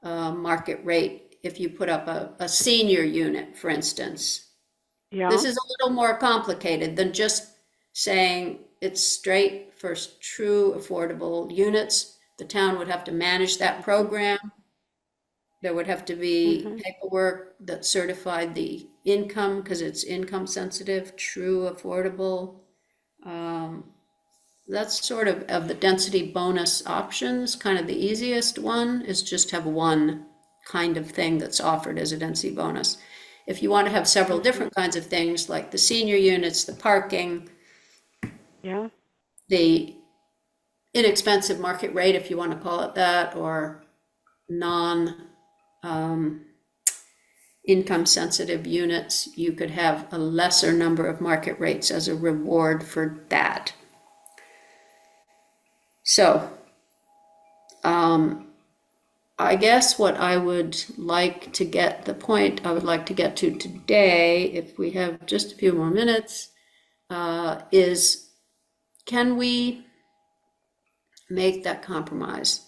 market rate if you put up a senior unit, for instance. Yeah. This is a little more complicated than just saying it's straight for true affordable units. The town would have to manage that program. There would have to be paperwork that certified the income, because it's income sensitive, true affordable. That's sort of the density bonus options. Kind of the easiest one is just have one kind of thing that's offered as a density bonus. If you want to have several different kinds of things, like the senior units, the parking, Yeah. the inexpensive market rate, if you want to call it that, or income sensitive units, you could have a lesser number of market rates as a reward for that. So, I guess what I would like to get, the point I would like to get to today, if we have just a few more minutes, is, can we make that compromise?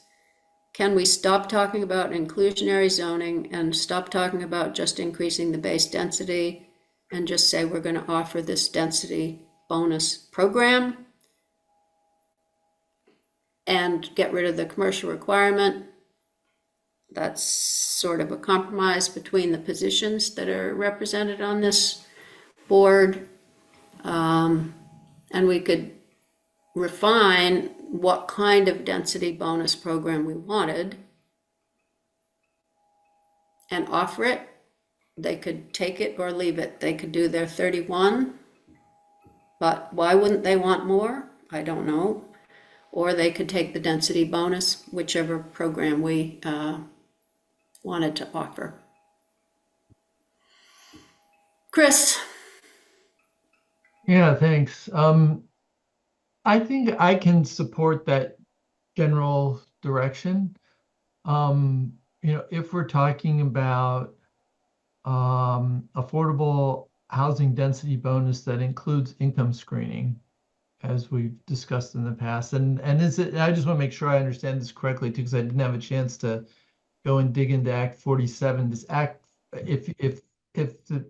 Can we stop talking about inclusionary zoning and stop talking about just increasing the base density and just say we're going to offer this density bonus program and get rid of the commercial requirement? That's sort of a compromise between the positions that are represented on this board. And we could refine what kind of density bonus program we wanted and offer it. They could take it or leave it. They could do their 31, but why wouldn't they want more? I don't know. Or they could take the density bonus, whichever program we wanted to offer. Chris? Yeah, thanks. I think I can support that general direction. If we're talking about affordable housing density bonus that includes income screening, as we've discussed in the past, and I just want to make sure I understand this correctly too, because I didn't have a chance to go and dig into Act 47. This act, if the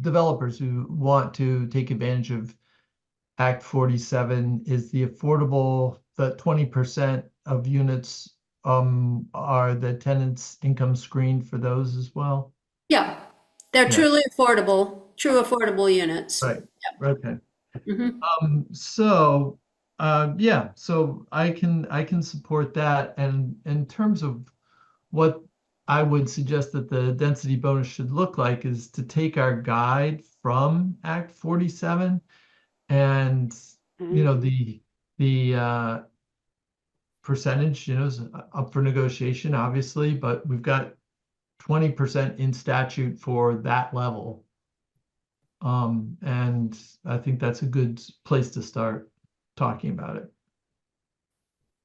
developers who want to take advantage of Act 47, is the 20% of units are the tenants' income screened for those as well? Yeah, they're truly affordable, true affordable units. Right. Okay. Mhm. So I can support that. And in terms of what I would suggest that the density bonus should look like is to take our guide from Act 47 and the percentage, is up for negotiation, obviously, but we've got 20% in statute for that level. And I think that's a good place to start talking about it.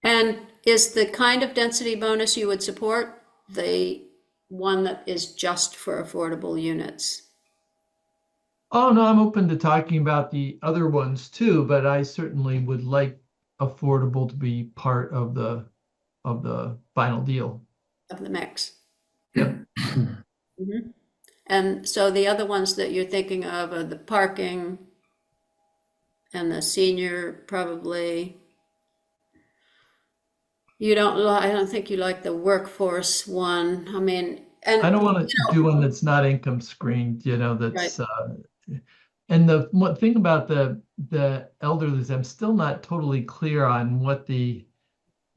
And is the kind of density bonus you would support the one that is just for affordable units? Oh, no, I'm open to talking about the other ones too, but I certainly would like affordable to be part of the final deal. Of the mix? Yep. Mhm. And so the other ones that you're thinking of are the parking and the senior, probably. I don't think you like the workforce one. I mean, and. I don't want to you know, do one that's not income screened, that's Right. and the one thing about the elderly is I'm still not totally clear on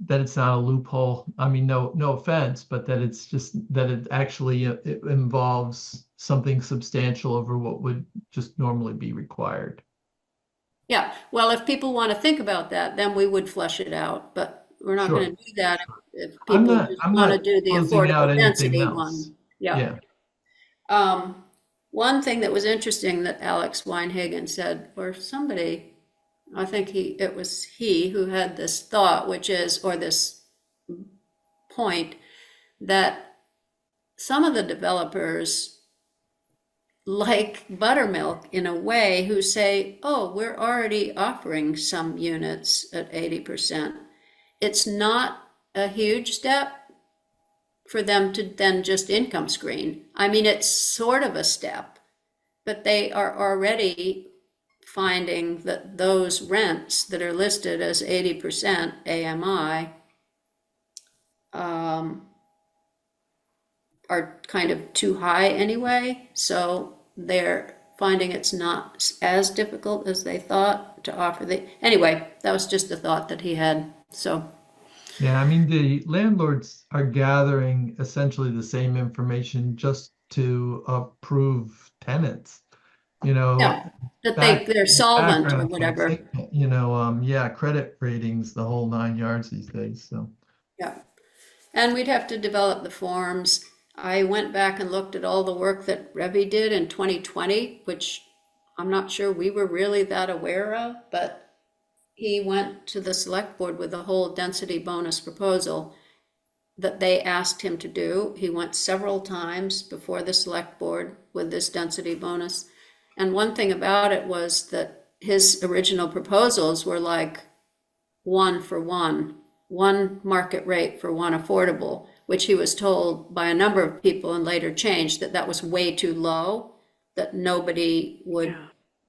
that it's not a loophole. I mean, no offense, but that it's just that it actually it involves something substantial over what would just normally be required. Yeah, well, if people want to think about that, then we would flesh it out, but we're not Sure. going to do that if I'm people not just I'm want to not do the closing out affordable anything density else. one. Yeah. One thing that was interesting that Alex Weinhagen said, or somebody, I think it was he who had this thought, which is, or this point, that some of the developers like buttermilk in a way, who say, oh, we're already offering some units at 80%. It's not a huge step for them to then just income screen. I mean, it's sort of a step, but they are already finding that those rents that are listed as 80% AMI are kind of too high anyway. So they're finding it's not as difficult as they thought to offer anyway, that was just a thought that he had. So. Yeah, I mean, the landlords are gathering essentially the same information just to approve tenants, Yeah, that they're solvent or whatever. yeah, credit ratings, the whole 9 yards these days. So Yeah, and we'd have to develop the forms. I went back and looked at all the work that Revy did in 2020, which I'm not sure we were really that aware of, but he went to the select board with a whole density bonus proposal that they asked him to do. He went several times before the select board with this density bonus. And one thing about it was that his original proposals were like 1-for-1, one market rate for one affordable, which he was told by a number of people and later changed that was way too low, that nobody would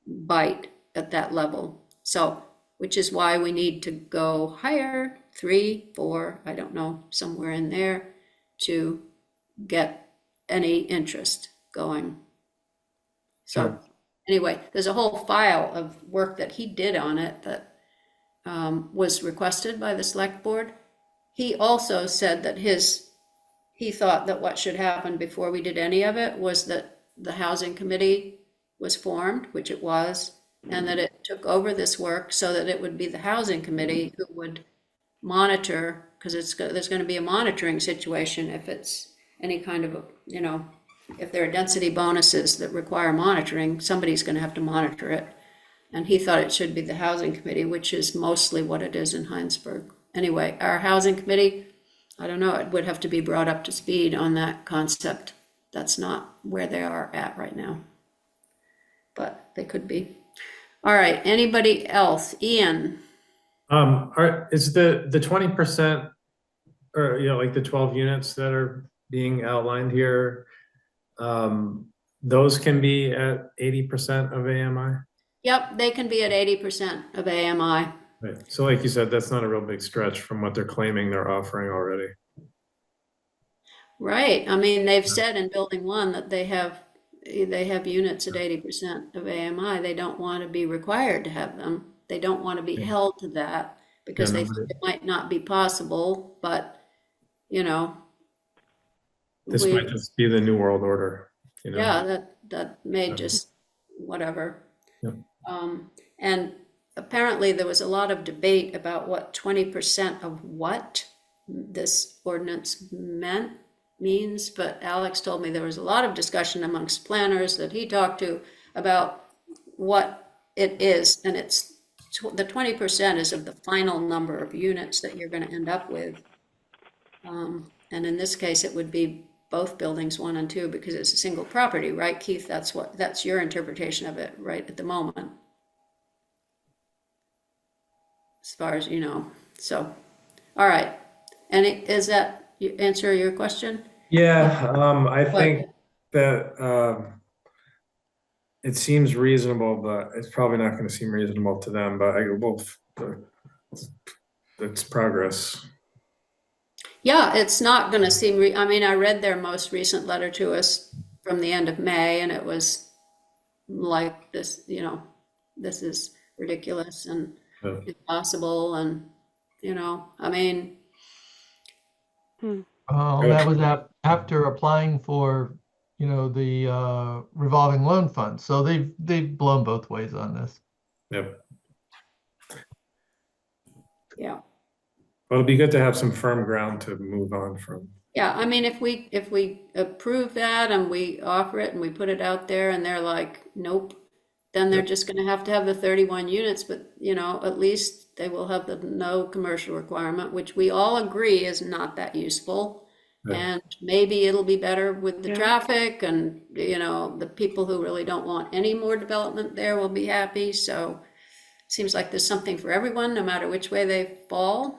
bite at that level. So, which is why we need to go higher, 3, 4, I don't know, somewhere in there, to get any interest going. So sure. anyway, there's a whole file of work that he did on it that was requested by the select board. He also said that he thought that what should happen before we did any of it was that the housing committee was formed, which it was, and that it took over this work so that it would be the housing committee who would monitor, because there's going to be a monitoring situation if it's any kind of, if there are density bonuses that require monitoring, somebody's going to have to monitor it. And he thought it should be the housing committee, which is mostly what it is in Heinsberg. Anyway, our housing committee, I don't know, it would have to be brought up to speed on that concept. That's not where they are at right now, but they could be. All right, anybody else? Ian? Is the 20% or, like the 12 units that are being outlined here, those can be at 80% of AMI? Yep, they can be at 80% of AMI. Right. So like you said, that's not a real big stretch from what they're claiming they're offering already. Right. I mean, they've said in building 1 that they have units at 80% of AMI. They don't want to be required to have them. They don't want to be held to that because they think it might not be possible, but this might just be the new world order. Yeah, that may just whatever. Yep. And apparently there was a lot of debate about what 20% of what this ordinance means, but Alex told me there was a lot of discussion amongst planners that he talked to about what it is, and it's the 20% is of the final number of units that you're gonna end up with. And in this case, it would be both buildings 1 and 2 because it's a single property, right, Keith? That's your interpretation of it, right, at the moment. As far as you know. So, all right. And is that answer your question? Yeah, I think that it seems reasonable, but it's probably not going to seem reasonable to them. But it's progress. Yeah, it's not going to seem, I mean, I read their most recent letter to us from the end of May, and it was like this, this is ridiculous and impossible. And, I mean. Oh, that was after applying for, the revolving loan fund. So they've blown both ways on this. Yep. Yeah. Well, it'd be good to have some firm ground to move on from. Yeah, I mean, if we approve that and we offer it and we put it out there and they're like, nope, then they're just gonna have to have the 31 units, but at least they will have the no commercial requirement, which we all agree is not that useful. Yeah. And maybe it'll be better with the Yeah. traffic and, the people who really don't want any more development there will be happy. So seems like there's something for everyone, no matter which way they fall.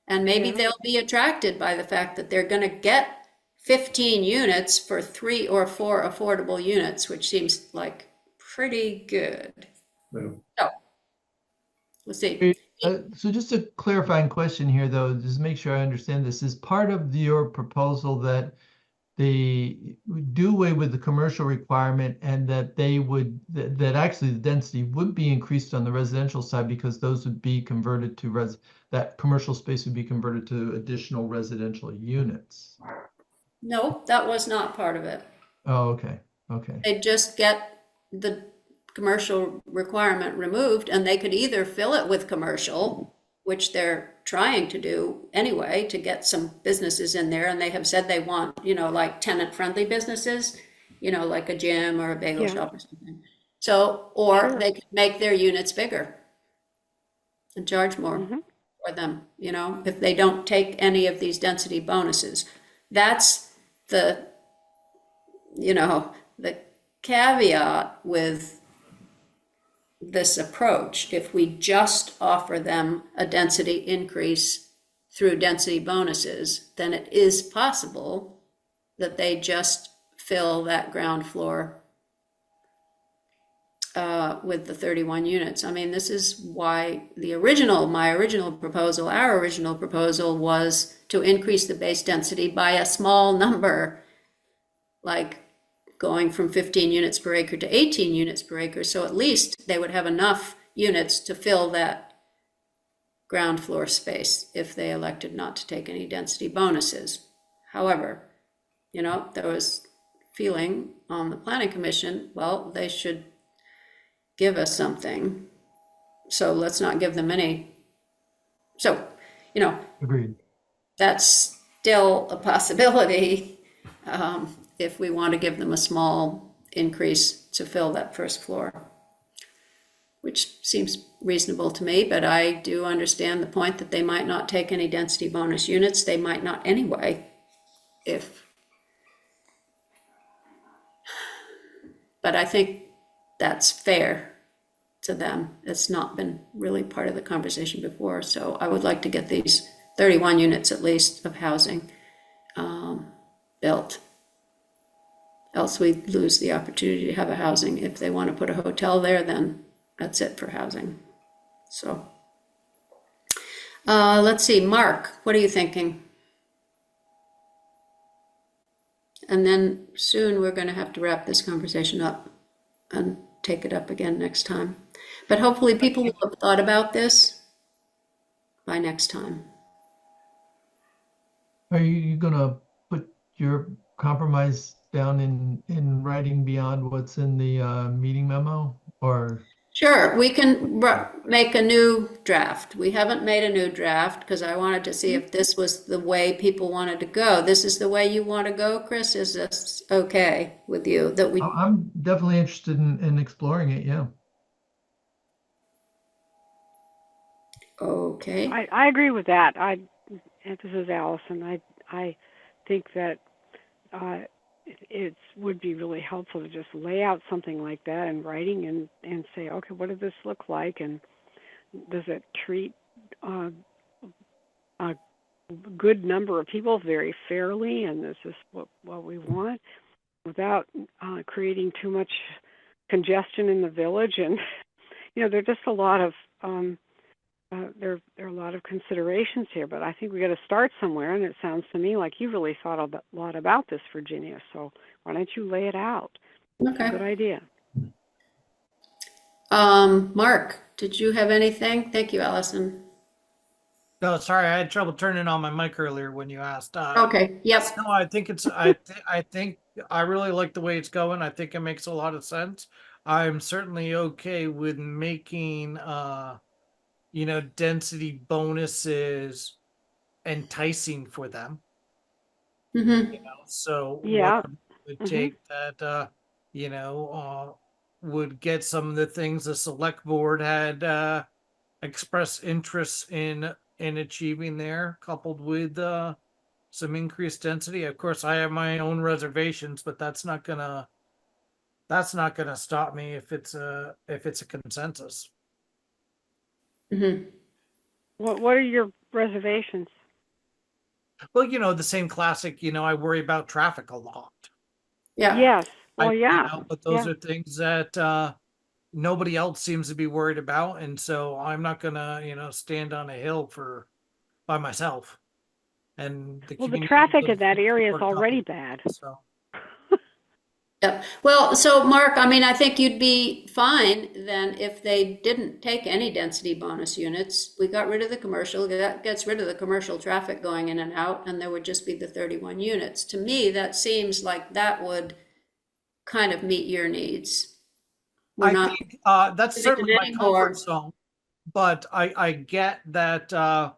And maybe Yeah. they'll be attracted by the fact that they're gonna get 15 units for 3 or 4 affordable units, which seems like pretty good. Yeah. So, we'll see. So just a clarifying question here, though, just make sure I understand this. Is part of your proposal that they would do away with the commercial requirement and that that actually the density would be increased on the residential side because those would be converted to that commercial space would be converted to additional residential units? No, that was not part of it. Oh, okay. Okay. They just get the commercial requirement removed, and they could either fill it with commercial, which they're trying to do anyway, to get some businesses in there, and they have said they want, like tenant-friendly businesses, like a gym or a bagel Yeah. shop or something. So, or Sure. they could make their units bigger and charge more Mhm. for them, if they don't take any of these density bonuses. That's the caveat with this approach. If we just offer them a density increase through density bonuses, then it is possible that they just fill that ground floor with the 31 units. I mean, this is why our original proposal was to increase the base density by a small number, like going from 15 units per acre to 18 units per acre. So at least they would have enough units to fill that ground floor space if they elected not to take any density bonuses. However, there was feeling on the planning commission, well, they should give us something. So let's not give them any. So, Agreed. that's still a possibility. If we want to give them a small increase to fill that first floor, which seems reasonable to me, but I do understand the point that they might not take any density bonus units. They might not anyway, but I think that's fair to them. It's not been really part of the conversation before, so I would like to get these 31 units at least of housing built. Else we lose the opportunity to have a housing. If they want to put a hotel there, then that's it for housing. So let's see, Mark, what are you thinking? And then soon we're going to have to wrap this conversation up and take it up again next time. But hopefully people will have thought about this by next time. Are you gonna put your compromise down in writing beyond what's in the meeting memo, or? Sure, we can make a new draft. We haven't made a new draft because I wanted to see if this was the way people wanted to go. This is the way you want to go, Chris? Is this okay with you that we? I'm definitely interested in exploring it, yeah. Okay, I agree with that. And this is Allison. I think that it would be really helpful to just lay out something like that in writing and say, okay, what does this look like, and does it treat a good number of people very fairly, and this is what we want, without creating too much congestion in the village. And there are just a lot of there are a lot of considerations here, but I think we got to start somewhere. And it sounds to me like you really thought a lot about this, Virginia. So why don't you lay it out? It's a good okay. idea. Mark, did you have anything? Thank you, Allison. No, sorry, I had trouble turning on my mic earlier when you asked. Okay, yep, No, I think I think I really like the way it's going. I think it makes a lot of sense. I'm certainly okay with making density bonuses enticing for them. mm-hmm, So Yeah. whatever it would Mhm. take that would get some of the things the select board had expressed interest in achieving there, coupled with some increased density. Of course, I have my own reservations, but that's not gonna stop me if it's a consensus. mm-hmm. What are your reservations? Well, the same classic, I worry about traffic a lot. Yeah, Yes. Well, yeah. But those are things that nobody else seems to be worried about, and so I'm not gonna, stand on a hill by myself. And the Well, the community traffic in lives that area is for a couple, already bad. so. yep. Well, so Mark, I mean, I think you'd be fine then if they didn't take any density bonus units. We got rid of the commercial, that gets rid of the commercial traffic going in and out, and there would just be the 31 units. To me, that seems like that would kind of meet your needs. We're I not think that's giving certainly it my any comfort more. zone, but I get that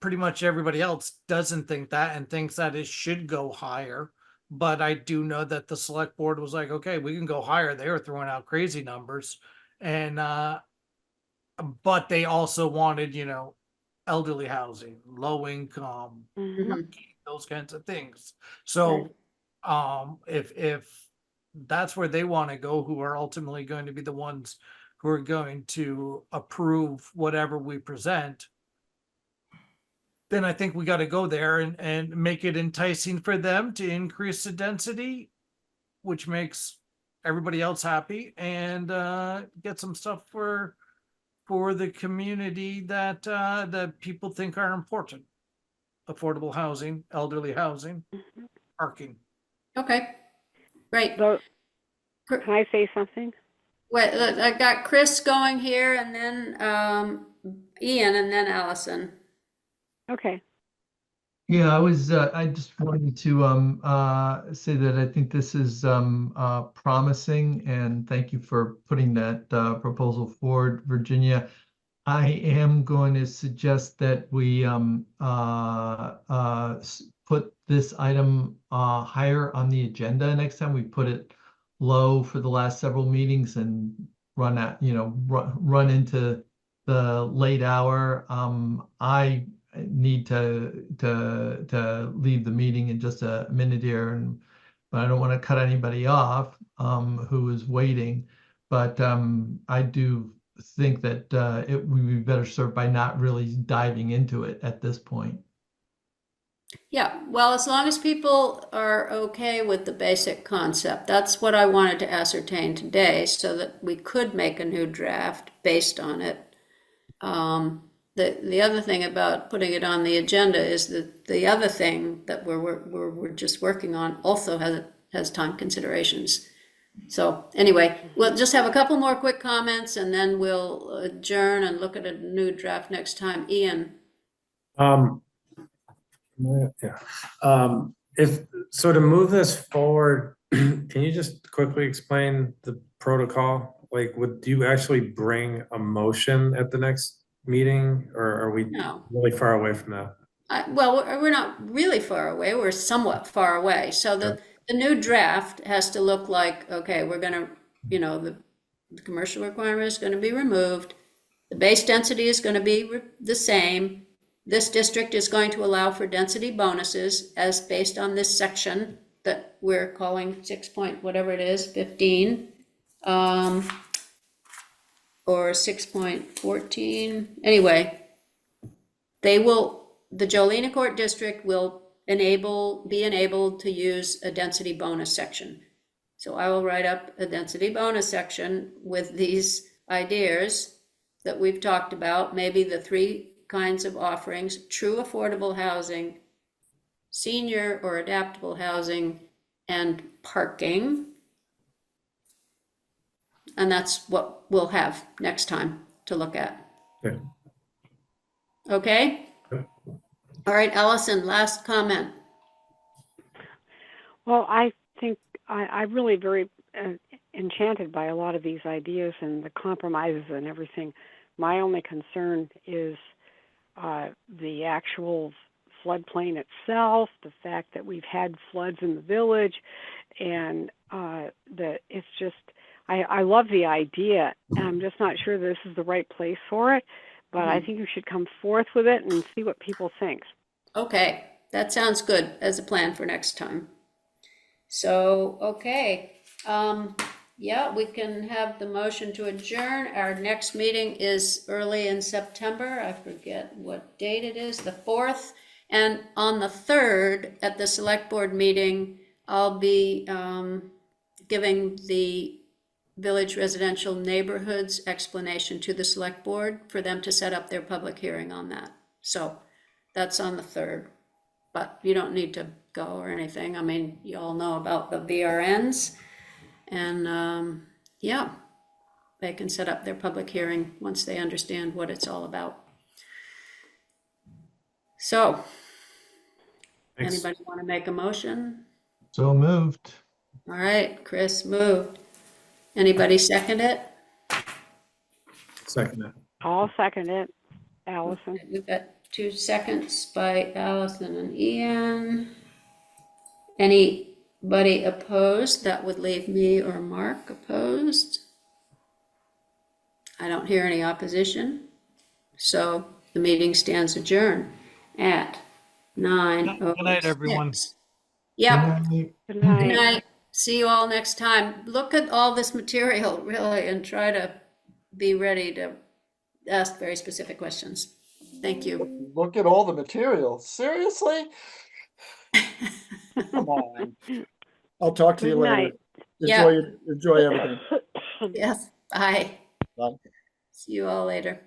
pretty much everybody else doesn't think that and thinks that it should go higher. But I do know that the select board was like, okay, we can go higher. They were throwing out crazy numbers. And but they also wanted, elderly housing, low income, Mhm. Mhm. those kinds of things. Right. So if that's where they want to go, who are ultimately going to be the ones who are going to approve whatever we present, then I think we got to go there and make it enticing for them to increase the density, which makes everybody else happy, and get some stuff for the community that people think are important: affordable housing, elderly housing, Mhm. parking. Okay, great. So, can I say something? Wait, I got Chris going here, and then Ian, and then Allison. Okay. Yeah, I just wanted to say that I think this is promising, and thank you for putting that proposal forward, Virginia. I am going to suggest that we put this item higher on the agenda next time. We put it low for the last several meetings and run into the late hour. I need to leave the meeting in just a minute here, but I don't want to cut anybody off who is waiting. But I do think that it would be better served by not really diving into it at this point. Yeah, well, as long as people are okay with the basic concept, that's what I wanted to ascertain today, so that we could make a new draft based on it. The other thing about putting it on the agenda is that the other thing that we're just working on also has time considerations. So anyway, we'll just have a couple more quick comments, and then we'll adjourn and look at a new draft next time. Ian? Yeah. If so, to move this forward, can you just quickly explain the protocol? Like, do you actually bring a motion at the next meeting, or are we No. really far away from that? Well, we're not really far away. We're somewhat far away. So the new draft has to look like, okay, we're gonna, the commercial requirement is gonna be removed. The base density is going to be the same. This district is going to allow for density bonuses as based on this section that we're calling 6 point, whatever it is, 15, or 6.14. Anyway, the Jolene Court District will be enabled to use a density bonus section. So I will write up a density bonus section with these ideas that we've talked about, maybe the 3 kinds of offerings: true affordable housing, senior or adaptable housing, and parking. And that's what we'll have next time to look at. Okay. Okay? Yep. All right, Allison, last comment. Well, I think I'm really very enchanted by a lot of these ideas and the compromises and everything. My only concern is the actual floodplain itself, the fact that we've had floods in the village, and it's just, I love the idea, and I'm just not sure this is the right place for it, but I think you should come forth with it and see what people think. Okay, that sounds good as a plan for next time. So, okay, yeah, we can have the motion to adjourn. Our next meeting is early in September. I forget what date it is, the 4th. And on the 3rd, at the select board meeting, I'll be giving the Village Residential Neighborhoods explanation to the select board for them to set up their public hearing on that. So that's on the 3rd, but you don't need to go or anything. I mean, you all know about the VRNs, and yeah, they can set up their public hearing once they understand what it's all about. So, Thanks. anybody want to make a motion? So moved. All right, Chris moved. Anybody second it? Second it. I'll second it, Allison. We've got 2 seconds by Allison and Ian. Anybody opposed? That would leave me or Mark opposed. I don't hear any opposition. So the meeting stands adjourned at 9:06. Good night, everyone. Yep, Good good night. night. See you all next time. Look at all this material, really, and try to be ready to ask very specific questions. Thank you. Look at all the material. Seriously? Come on. I'll talk to you Good later. night. Yeah. Enjoy everything. Yes, bye. Bye. See you all later.